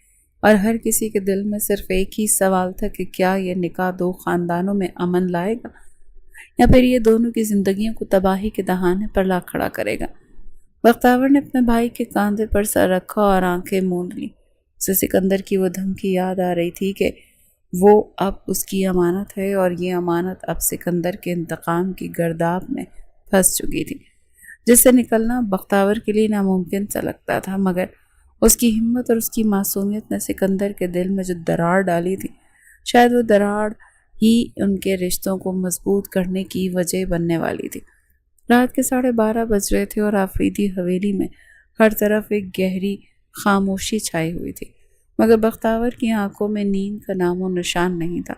Speaker 2: اور ہر کسی کے دل میں صرف ایک ہی سوال تھا کہ کیا یہ نکاح دو خاندانوں میں امن لائے گا یا پھر یہ دونوں کی زندگیوں کو تباہی کے دہانے پر لا کھڑا کرے گا۔ بختیور نے اپنے بھائی کے کاندھے پر سر رکھا اور آنکھیں موند لیں۔ اسے سکندر کی وہ دھمکی یاد آ رہی تھی کہ وہ اب اس کی امانت ہے اور یہ امانت اب سکندر کے انتقام کی گرداب میں پھنس چکی تھی، جس سے نکلنا بختیور کے لیے ناممکن سا لگتا تھا، مگر اس کی ہمت اور اس کی معصومیت نے سکندر کے دل میں جو دراڑ ڈالی تھی، شاید وہ دراڑ ہی ان کے رشتوں کو مضبوط کرنے کی وجہ بننے والی تھی۔ رات کے 12:30 بج رہے تھے اور آفریدی حویلی میں ہر طرف ایک گہری خاموشی چھائی ہوئی تھی، مگر بختیور کی آنکھوں میں نیند کا نام و نشان نہیں تھا۔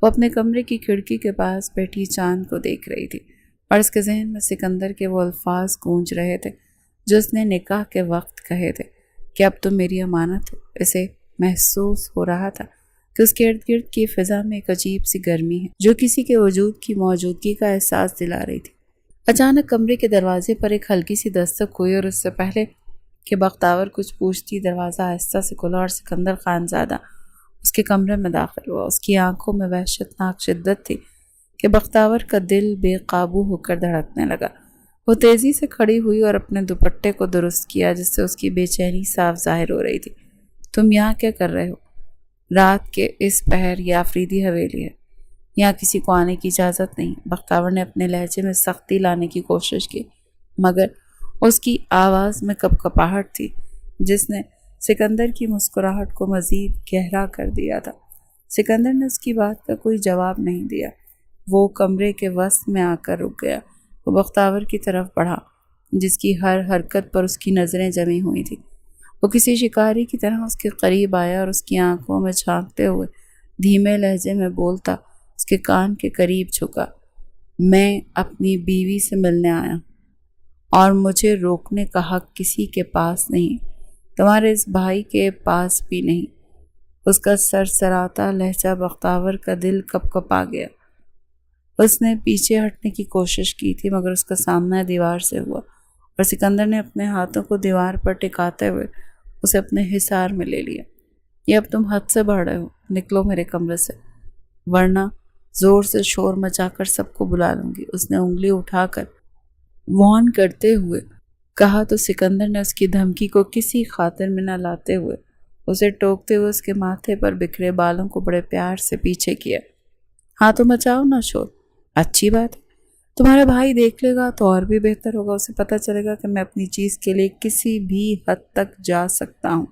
Speaker 2: وہ اپنے کمرے کی کھڑکی کے پاس بیٹھی چاند کو دیکھ رہی تھی اور اس کے ذہن میں سکندر کے وہ الفاظ گونج رہے تھے جو اس نے نکاح کے وقت کہے تھے کہ اب تم میری امانت ہو۔ اسے محسوس ہو رہا تھا کہ اس کے ارد گرد کی فضا میں ایک عجیب سی گرمی ہے جو کسی کے وجود کی موجودگی کا احساس دلا رہی تھی۔ اچانک کمرے کے دروازے پر ایک ہلکی سی دستک ہوئی اور اس سے پہلے کہ بختیور کچھ پوچھتی دروازہ آہستہ سے کھلا اور سکندر خانزادہ اس کے کمرے میں داخل ہوا۔ اس کی آنکھوں میں وحشتناک شدت تھی کہ بختیور کا دل بے قابو ہو کر دھڑکنے لگا۔ وہ تیزی سے کھڑی ہوئی اور اپنے دوپٹے کو درست کیا جس سے اس کی بے چینی صاف ظاہر ہو رہی تھی۔ تم یہاں کیا کر رہے ہو؟ رات کے اس پہر یہ آفریدی حویلی ہے، یہاں کسی کو آنے کی اجازت نہیں۔ بختیور نے اپنے لہجے میں سختی لانے کی کوشش کی، مگر اس کی آواز میں کپکپاہٹ تھی جس نے سکندر کی مسکراہٹ کو مزید گہرا کر دیا تھا۔ سکندر نے اس کی بات کا کوئی جواب نہیں دیا۔ وہ کمرے کے وسط میں آ کر رک گیا۔ وہ بختیور کی طرف بڑھا جس کی ہر حرکت پر اس کی نظریں جمی ہوئی تھیں۔ وہ کسی شکاری کی طرح اس کے قریب آیا اور اس کی آنکھوں میں جھانکتے ہوئے دھیمے لہجے میں بولتا اس کے کان کے قریب جھکا، میں اپنی بیوی سے ملنے آیا اور مجھے روکنے کا حق کسی کے پاس نہیں، تمہارے اس بھائی کے پاس بھی نہیں۔ اس کا سرسراتا لہجہ بختیور کا دل کپکپا گیا۔ اس نے پیچھے ہٹنے کی کوشش کی تھی مگر اس کا سامنا دیوار سے ہوا اور سکندر نے اپنے ہاتھوں کو دیوار پر ٹکاتے ہوئے اسے اپنے حصار میں لے لیا۔ یہ اب تم حد سے بڑھ رہے ہو، نکلو میرے کمرے سے ورنہ زور سے شور مچا کر سب کو بلا لوں گی۔ اس نے انگلی اٹھا کر وارن کرتے ہوئے کہا تو سکندر نے اس کی دھمکی کو کسی خاطر میں نہ لاتے ہوئے اسے ٹوکتے ہوئے اس کے ماتھے پر بکھرے بالوں کو بڑے پیار سے پیچھے کیا۔ ہاں تو مچاؤ نہ شور، اچھی بات ہے، تمہارا بھائی دیکھ لے گا تو اور بھی بہتر ہوگا، اسے پتہ چلے گا کہ میں اپنی چیز کے لیے کسی بھی حد تک جا سکتا ہوں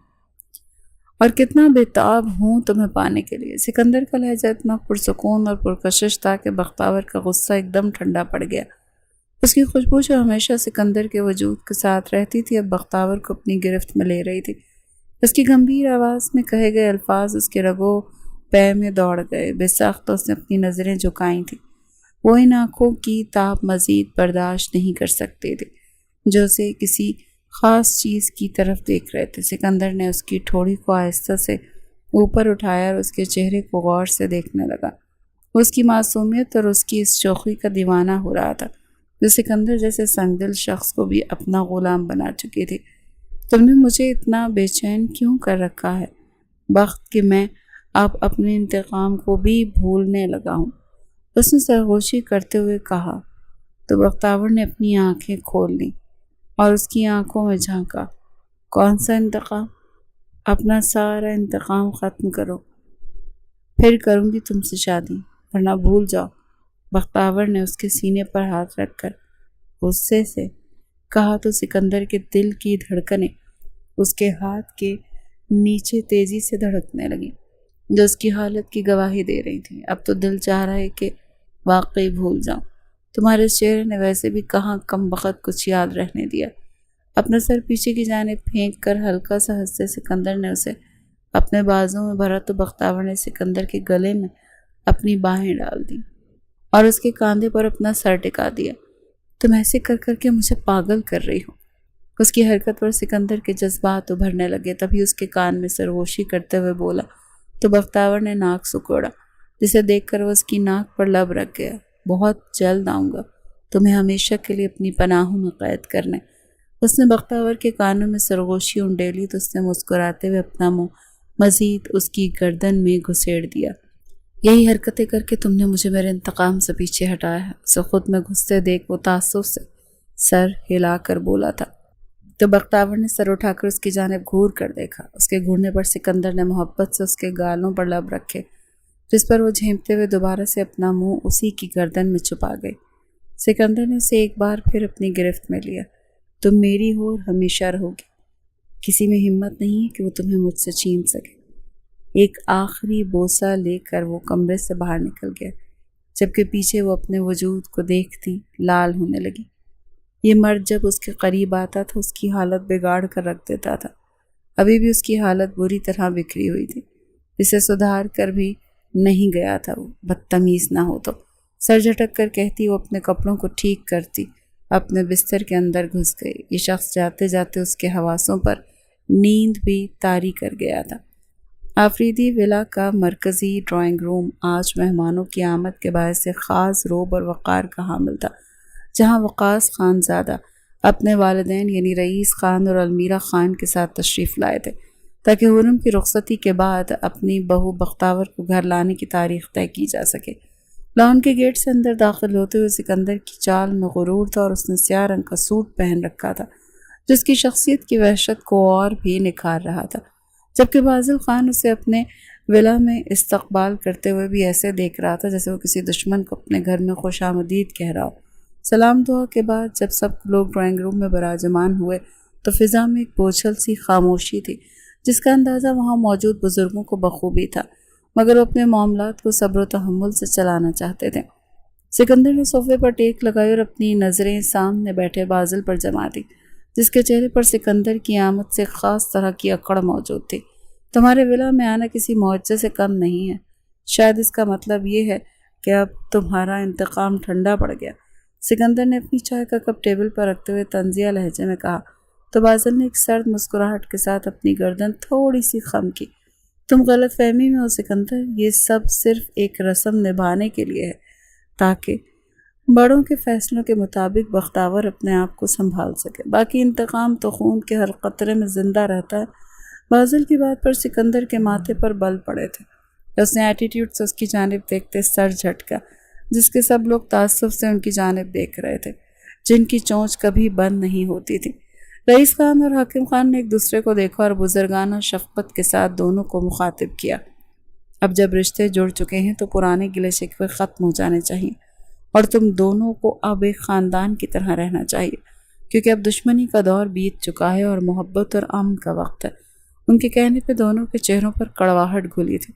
Speaker 2: اور کتنا بےتاب ہوں تمہیں پانے کے لیے۔ سکندر کا لہجہ اتنا پرسکون اور پرکشش تھا کہ بختیور کا غصہ ایک دم ٹھنڈا پڑ گیا۔ اس کی خوشبو جو ہمیشہ سکندر کے وجود کے ساتھ رہتی تھی اب بختیور کو اپنی گرفت میں لے رہی تھی۔ اس کی گمبھیر آواز میں کہے گئے الفاظ اس کے رگوں پے میں دوڑ گئے۔ بے ساختہ اس نے اپنی نظریں جھکائی تھیں۔ وہ ان آنکھوں کی تاب مزید برداشت نہیں کر سکتے تھے جو اسے کسی خاص چیز کی طرف دیکھ رہے تھے۔ سکندر نے اس کی ٹھوڑی کو آہستہ سے اوپر اٹھایا اور اس کے چہرے کو غور سے دیکھنے لگا۔ وہ اس کی معصومیت اور اس کی اس شوخی کا دیوانہ ہو رہا تھا جو سکندر جیسے سنگدل شخص کو بھی اپنا غلام بنا چکی تھی۔ تم نے مجھے اتنا بے چین کیوں کر رکھا ہے؟ بخت کہ میں اب اپنے انتقام کو بھی بھولنے لگا ہوں، اس نے سرگوشی کرتے ہوئے کہا۔ تو بختیور نے اپنی آنکھیں کھول لیں اور اس کی آنکھوں میں جھانکا۔ کون سا انتقام؟ اپنا سارا انتقام ختم کرو، پھر کروں گی تم سے شادی، ورنہ بھول جاؤ۔ بختیور نے اس کے سینے پر ہاتھ رکھ کر غصے سے کہا تو سکندر کے دل کی دھڑکنیں اس کے ہاتھ کے نیچے تیزی سے دھڑکنے لگیں جو اس کی حالت کی گواہی دے رہی تھی۔ اب تو دل چاہ رہا ہے کہ واقعی بھول جاؤں، تمہارے چہرے نے ویسے بھی کہاں کم وقت کچھ یاد رہنے دیا۔ اپنا سر پیچھے کی جانب پھینک کر ہلکا سا ہنستے سکندر نے اسے اپنے بازوں میں بھرا تو بختیور نے سکندر کے گلے میں اپنی باہیں ڈال دیں اور اس کے کاندھے پر اپنا سر ٹکا دیا۔ تم ایسے کر کر کے مجھے پاگل کر رہی ہو۔ اس کی حرکت پر سکندر کے جذبات ابھرنے لگے۔ تبھی اس کے کان میں سرگوشی کرتے ہوئے بولا تو بختیور نے ناک سکوڑا جسے دیکھ کر وہ اس کی ناک پر لب رکھ گیا۔ بہت جلد آؤں گا تمہیں ہمیشہ کے لیے اپنی پناہوں میں قید کرنے۔ اس نے بختیور کے کانوں میں سرگوشی انڈیلی تو اس نے مسکراتے ہوئے اپنا منہ مزید اس کی گردن میں گھسیڑ دیا۔ یہی حرکتیں کر کے تم نے مجھے میرے انتقام سے پیچھے ہٹایا ہے، اسے خود میں گھستے دیکھ وہ تعصب سے سر ہلا کر بولا تھا۔ تو بختیور نے سر اٹھا کر اس کی جانب گھور کر دیکھا۔ اس کے گھورنے پر سکندر نے محبت سے اس کے گالوں پر لب رکھے، جس پر وہ جھیمتے ہوئے دوبارہ سے اپنا منہ اسی کی گردن میں چھپا گئی۔ سکندر نے اسے ایک بار پھر اپنی گرفت میں لیا۔ تم میری ہو اور ہمیشہ رہو گی، کسی میں ہمت نہیں ہے کہ وہ تمہیں مجھ سے چھین سکے۔ ایک آخری بوسہ لے کر وہ کمرے سے باہر نکل گیا، جبکہ پیچھے وہ اپنے وجود کو دیکھتی لال ہونے لگی۔ یہ مرد جب اس کے قریب آتا تھا اس کی حالت بگاڑ کر رکھ دیتا تھا۔ ابھی بھی اس کی حالت بری طرح بکھری ہوئی تھی، اسے سدھار کر بھی نہیں گیا تھا۔ وہ بدتمیز نہ ہو تو سر جھٹک کر کہتی، وہ اپنے کپڑوں کو ٹھیک کرتی اپنے بستر کے اندر گھس گئی۔ یہ شخص جاتے جاتے اس کے حواسوں پر نیند بھی طاری کر گیا تھا۔ آفریدی ولا کا مرکزی ڈرائنگ روم آج مہمانوں کی آمد کے باعث سے خاص روب اور وقار کا حامل تھا، جہاں وقاص خان زادہ اپنے والدین یعنی رئیس خان اور المیرا خان کے ساتھ تشریف لائے تھے، تاکہ حرم کی رخصتی کے بعد اپنی بہو بختیور کو گھر لانے کی تاریخ طے کی جا سکے۔ لان کے گیٹ سے اندر داخل ہوتے ہوئے سکندر کی چال میں غرور تھا، اور اس نے سیاہ رنگ کا سوٹ پہن رکھا تھا جس کی شخصیت کی وحشت کو اور بھی نکھار رہا تھا، جبکہ بازل خان اسے اپنے ولا میں استقبال کرتے ہوئے بھی ایسے دیکھ رہا تھا جیسے وہ کسی دشمن کو اپنے گھر میں خوش آمدید کہہ رہا ہو۔ سلام دعا کے بعد جب سب لوگ ڈرائنگ روم میں براجمان ہوئے تو فضا میں ایک بوجھل سی خاموشی تھی، جس کا اندازہ وہاں موجود بزرگوں کو بخوبی تھا، مگر وہ اپنے معاملات کو صبر و تحمل سے چلانا چاہتے تھے۔ سکندر نے صوفے پر ٹیک لگائی اور اپنی نظریں سامنے بیٹھے بازل پر جما دی، جس کے چہرے پر سکندر کی آمد سے خاص طرح کی اکڑ موجود تھی۔ تمہارے ولا میں آنا کسی معجزے سے کم نہیں ہے، شاید اس کا مطلب یہ ہے کہ اب تمہارا انتقام ٹھنڈا پڑ گیا۔ سکندر نے اپنی چائے کا کپ ٹیبل پر رکھتے ہوئے طنزیہ لہجے میں کہا، تو بازل نے ایک سرد مسکراہٹ کے ساتھ اپنی گردن تھوڑی سی خم کی۔ تم غلط فہمی میں ہو سکندر، یہ سب صرف ایک رسم نبھانے کے لیے ہے تاکہ بڑوں کے فیصلوں کے مطابق بختیور اپنے آپ کو سنبھال سکے، باقی انتقام تو خون کے ہر قطرے میں زندہ رہتا ہے۔ بازل کی بات پر سکندر کے ماتھے پر بل پڑے تھے۔ اس نے ایٹیٹیوڈ سے اس کی جانب دیکھتے سر جھٹکا، جس کے سب لوگ تعصب سے ان کی جانب دیکھ رہے تھے، جن کی چونچ کبھی بند نہیں ہوتی تھی۔ رئیس خان اور حاکم خان نے ایک دوسرے کو دیکھا اور بزرگانہ شفقت کے ساتھ دونوں کو مخاطب کیا۔ اب جب رشتے جڑ چکے ہیں تو پرانے گلے شکوے ختم ہو جانے چاہیے، اور تم دونوں کو اب ایک خاندان کی طرح رہنا چاہیے، کیونکہ اب دشمنی کا دور بیت چکا ہے اور محبت اور امن کا وقت ہے۔ ان کے کہنے پہ دونوں کے چہروں پر کڑواہٹ گھلی تھی،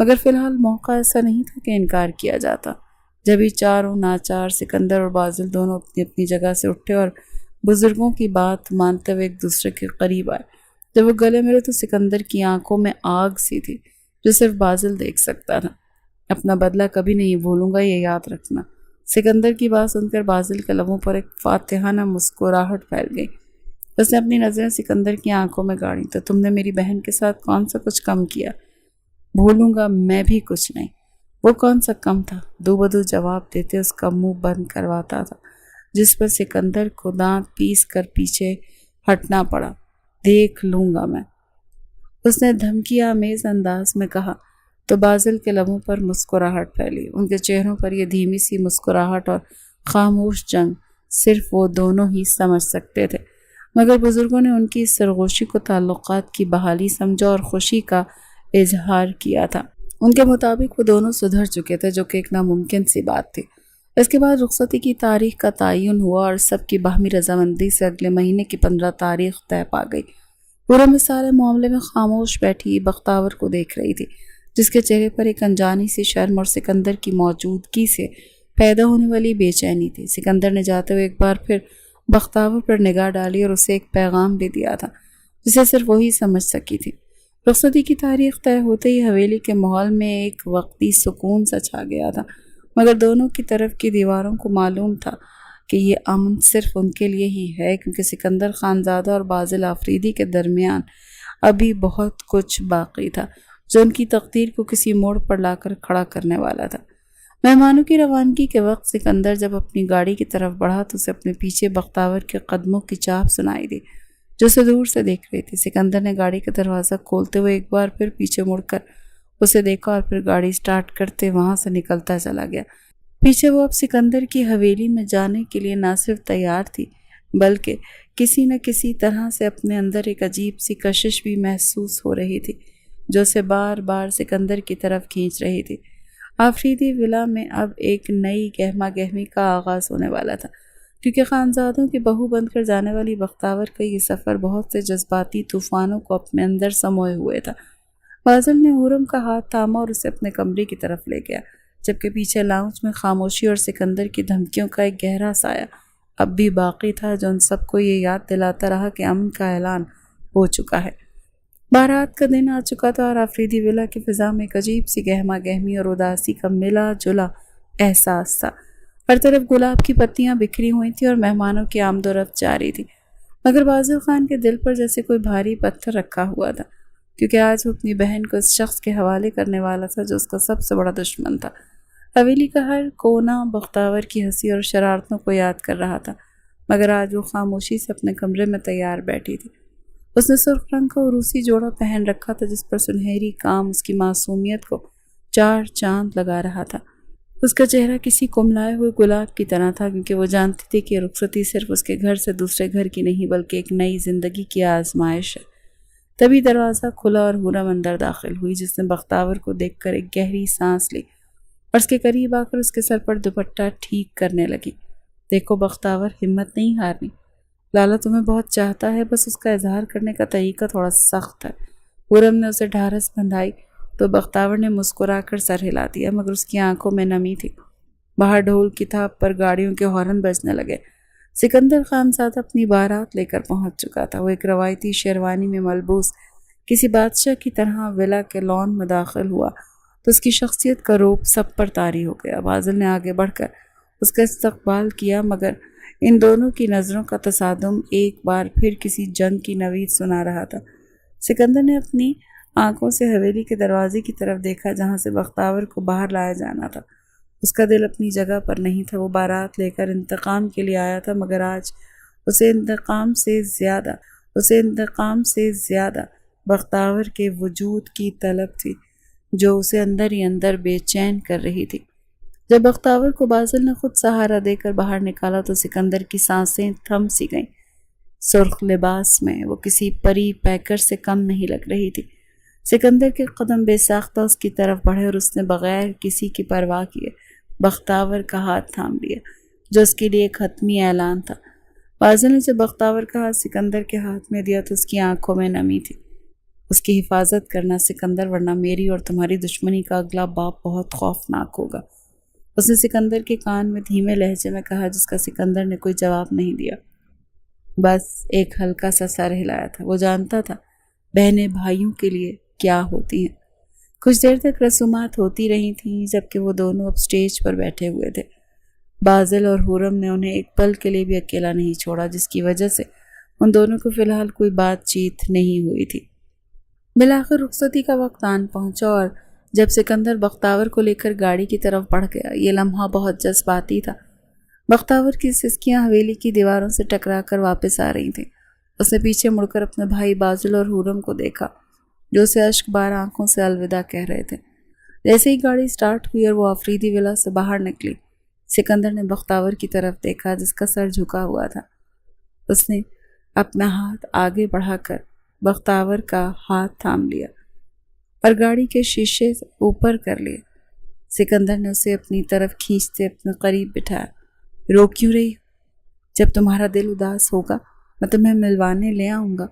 Speaker 2: مگر فی الحال موقع ایسا نہیں تھا کہ انکار کیا جاتا۔ جبھی چاروں ناچار سکندر اور بازل دونوں اپنی اپنی جگہ سے اٹھے اور بزرگوں کی بات مانتے ہوئے ایک دوسرے کے قریب آئے۔ جب وہ گلے ملے تو سکندر کی آنکھوں میں آگ سی تھی جو صرف بازل دیکھ سکتا تھا۔ اپنا بدلہ کبھی نہیں بھولوں گا، یہ یاد رکھنا۔ سکندر کی بات سن کر بازل کے لبوں پر ایک فاتحانہ مسکراہٹ پھیل گئی۔ اس نے اپنی نظریں سکندر کی آنکھوں میں گاڑی، تو تم نے میری بہن کے ساتھ کون سا کچھ کم کیا؟ بھولوں گا میں بھی کچھ نہیں۔ وہ کون سا کم تھا؟ دو بدو جواب دیتے اس کا منہ بند کرواتا تھا، جس پر سکندر کو دانت پیس کر پیچھے ہٹنا پڑا۔ دیکھ لوں گا میں، اس نے دھمکی آمیز انداز میں کہا، تو بازل کے لبوں پر مسکراہٹ پھیلی۔ ان کے چہروں پر یہ دھیمی سی مسکراہٹ اور خاموش جنگ صرف وہ دونوں ہی سمجھ سکتے تھے، مگر بزرگوں نے ان کی اس سرگوشی کو تعلقات کی بحالی سمجھا اور خوشی کا اظہار کیا تھا۔ ان کے مطابق وہ دونوں سدھر چکے تھے، جو کہ ایک ناممکن سی بات تھی۔ اس کے بعد رخصتی کی تاریخ کا تعین ہوا اور سب کی باہمی رضامندی سے اگلے مہینے کی 15 تاریخ طے پا گئی۔ پورا میں سارے معاملے میں خاموش بیٹھی بختیور کو دیکھ رہی تھی، جس کے چہرے پر ایک انجانی سی شرم اور سکندر کی موجودگی سے پیدا ہونے والی بے چینی تھی۔ سکندر نے جاتے ہوئے ایک بار پھر بختیور پر نگاہ ڈالی اور اسے ایک پیغام بھی دیا تھا جسے صرف وہی سمجھ سکی تھی۔ رخصتی کی تاریخ طے ہوتے ہی حویلی کے ماحول میں ایک وقتی سکون سا چھا گیا تھا، مگر دونوں کی طرف کی دیواروں کو معلوم تھا کہ یہ امن صرف ان کے لیے ہی ہے، کیونکہ سکندر خانزادہ اور بازل آفریدی کے درمیان ابھی بہت کچھ باقی تھا جو ان کی تقدیر کو کسی موڑ پر لا کر کھڑا کرنے والا تھا۔ مہمانوں کی روانگی کے وقت سکندر جب اپنی گاڑی کی طرف بڑھا تو اسے اپنے پیچھے بختیور کے قدموں کی چاپ سنائی دی، جو اسے دور سے دیکھ رہی تھی۔ سکندر نے گاڑی کا دروازہ کھولتے ہوئے ایک بار پھر پیچھے مڑ کر اسے دیکھا اور پھر گاڑی سٹارٹ کرتے وہاں سے نکلتا چلا گیا۔ پیچھے وہ اب سکندر کی حویلی میں جانے کے لیے نہ صرف تیار تھی بلکہ کسی نہ کسی طرح سے اپنے اندر ایک عجیب سی کشش بھی محسوس ہو رہی تھی جو اسے بار بار سکندر کی طرف کھینچ رہی تھی۔ آفریدی ولا میں اب ایک نئی گہما گہمی کا آغاز ہونے والا تھا، کیونکہ خانزادوں کی بہو بن کر جانے والی بختاور کا یہ سفر بہت سے جذباتی طوفانوں کو اپنے اندر سموئے ہوئے تھا۔ فاضل نے حورم کا ہاتھ تھاما اور اسے اپنے کمرے کی طرف لے گیا، جبکہ پیچھے لاؤنج میں خاموشی اور سکندر کی دھمکیوں کا ایک گہرا سایہ اب بھی باقی تھا جو ان سب کو یہ یاد دلاتا رہا کہ امن کا اعلان ہو چکا ہے۔ بارات کا دن آ چکا تھا اور آفریدی ولا کی فضا میں ایک عجیب سی گہما گہمی اور اداسی کا ملا جلا احساس تھا۔ ہر طرف گلاب کی پتیاں بکھری ہوئی تھیں اور مہمانوں کی آمد و رفت جاری تھی، مگر بازل خان کے دل پر جیسے کوئی بھاری پتھر رکھا ہوا تھا، کیونکہ آج وہ اپنی بہن کو اس شخص کے حوالے کرنے والا تھا جو اس کا سب سے بڑا دشمن تھا۔ حویلی کا ہر کونا بختاور کی ہنسی اور شرارتوں کو یاد کر رہا تھا، مگر آج وہ خاموشی سے اپنے کمرے میں تیار بیٹھی تھی۔ اس نے سرخ رنگ کا عروسی جوڑا پہن رکھا تھا جس پر سنہری کام اس کی معصومیت کو چار چاند لگا رہا تھا۔ اس کا چہرہ کسی کملائے ہوئے گلاب کی طرح تھا، کیونکہ وہ جانتی تھی کہ رخصتی صرف اس کے گھر سے دوسرے گھر کی نہیں بلکہ ایک نئی زندگی کی آزمائش ہے۔ تبھی دروازہ کھلا اور حورم اندر داخل ہوئی، جس نے بختاور کو دیکھ کر ایک گہری سانس لی اور اس کے قریب آ کر اس کے سر پر دوپٹہ ٹھیک کرنے لگی۔ دیکھو بختاور، ہمت نہیں ہارنی، لالا تمہیں بہت چاہتا ہے، بس اس کا اظہار کرنے کا طریقہ تھوڑا سخت ہے۔ حورم نے اسے ڈھارس بندھائی تو بختاور نے مسکرا کر سر ہلا دیا، مگر اس کی آنکھوں میں نمی تھی۔ باہر ڈھول کی تھاپ پر گاڑیوں کے ہارن بجنے لگے۔ سکندر خانزادہ اپنی بارات لے کر پہنچ چکا تھا۔ وہ ایک روایتی شیروانی میں ملبوس کسی بادشاہ کی طرح ولا کے لان میں داخل ہوا تو اس کی شخصیت کا روپ سب پر طاری ہو گیا۔ فاضل نے آگے بڑھ کر اس کا استقبال کیا، مگر ان دونوں کی نظروں کا تصادم ایک بار پھر کسی جنگ کی نوید سنا رہا تھا۔ سکندر نے اپنی آنکھوں سے حویلی کے دروازے کی طرف دیکھا جہاں سے بختاور کو باہر لایا جانا تھا۔ اس کا دل اپنی جگہ پر نہیں تھا۔ وہ بارات لے کر انتقام کے لیے آیا تھا، مگر آج اسے انتقام سے زیادہ بختاور کے وجود کی طلب تھی جو اسے اندر ہی اندر بے چین کر رہی تھی۔ جب بختاور کو بازل نے خود سہارا دے کر باہر نکالا تو سکندر کی سانسیں تھم سی گئیں۔ سرخ لباس میں وہ کسی پری پیکر سے کم نہیں لگ رہی تھی۔ سکندر کے قدم بے ساختہ اس کی طرف بڑھے اور اس نے بغیر کسی کی پرواہ کیے بختاور کا ہاتھ تھام لیا، جو اس کے لیے ایک حتمی اعلان تھا۔ بازل نے جب بختاور کا ہاتھ سکندر کے ہاتھ میں دیا تو اس کی آنکھوں میں نمی تھی۔ اس کی حفاظت کرنا سکندر، ورنہ میری اور تمہاری دشمنی کا اگلا باپ بہت خوفناک ہوگا، اس نے سکندر کے کان میں دھیمے لہجے میں کہا، جس کا سکندر نے کوئی جواب نہیں دیا، بس ایک ہلکا سا سر ہلایا تھا۔ وہ جانتا تھا بہنیں بھائیوں کے لیے کیا ہوتی ہیں۔ کچھ دیر تک رسومات ہوتی رہی تھیں جبکہ وہ دونوں اب سٹیج پر بیٹھے ہوئے تھے۔ بازل اور حورم نے انہیں ایک پل کے لیے بھی اکیلا نہیں چھوڑا، جس کی وجہ سے ان دونوں کو فی الحال کوئی بات چیت نہیں ہوئی تھی۔ بالآخر رخصتی کا وقت آن پہنچا اور جب سکندر بختاور کو لے کر گاڑی کی طرف بڑھ گیا، یہ لمحہ بہت جذباتی تھا۔ بختاور کی سسکیاں حویلی کی دیواروں سے ٹکرا کر واپس آ رہی تھیں۔ اس نے پیچھے مڑ کر اپنے بھائی بازل اور حورم کو دیکھا جو اسے اشک بار آنکھوں سے الوداع کہہ رہے تھے۔ جیسے ہی گاڑی سٹارٹ ہوئی اور وہ آفریدی ولا سے باہر نکلی، سکندر نے بختاور کی طرف دیکھا جس کا سر جھکا ہوا تھا۔ اس نے اپنا ہاتھ آگے بڑھا کر بختاور کا ہاتھ تھام لیا اور گاڑی کے شیشے سے اوپر کر لیا۔ سکندر نے اسے اپنی طرف کھینچتے اپنے قریب بٹھایا۔ رو کیوں رہی ہو؟ جب تمہارا دل اداس ہوگا میں تمہیں ملوانے لے آؤں گا،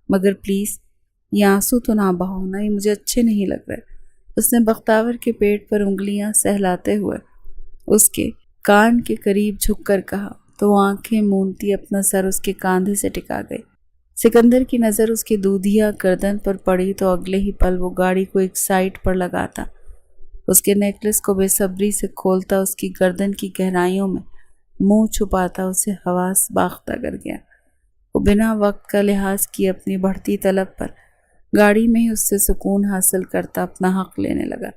Speaker 2: مگر پلیز یہ آنسو تو نہ بہانا، یہ مجھے اچھے نہیں لگ رہے۔ اس نے بختاور کے پیٹ پر انگلیاں سہلاتے ہوئے اس کے کان کے قریب جھک کر کہا، تو وہ آنکھیں مونتی اپنا سر اس کے کاندھے سے ٹکا گئی۔ سکندر کی نظر اس کی دودھیا گردن پر پڑی تو اگلے ہی پل وہ گاڑی کو ایک سائڈ پر لگاتا، اس کے نیکلس کو بے صبری سے کھولتا، اس کی گردن کی گہرائیوں میں منہ چھپاتا اسے حواس باختہ کر گیا۔ وہ بنا وقت کا لحاظ کیے اپنی بڑھتی طلب پر گاڑی میں ہی اس سے سکون حاصل کرتا اپنا حق لینے لگا۔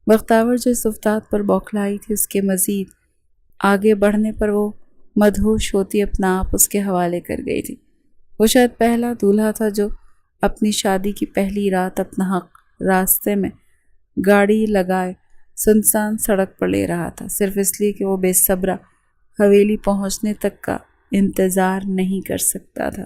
Speaker 2: بختاور جو اس افتاد پر بوکھلائی تھی، اس کے مزید آگے بڑھنے پر وہ مدہوش ہوتی اپنا آپ اس کے حوالے کر گئی تھی۔ وہ شاید پہلا دولہا تھا جو اپنی شادی کی پہلی رات اپنا حق راستے میں گاڑی لگائے سنسان سڑک پر لے رہا تھا، صرف اس لیے کہ وہ بے صبرا حویلی پہنچنے تک کا انتظار نہیں کر سکتا تھا۔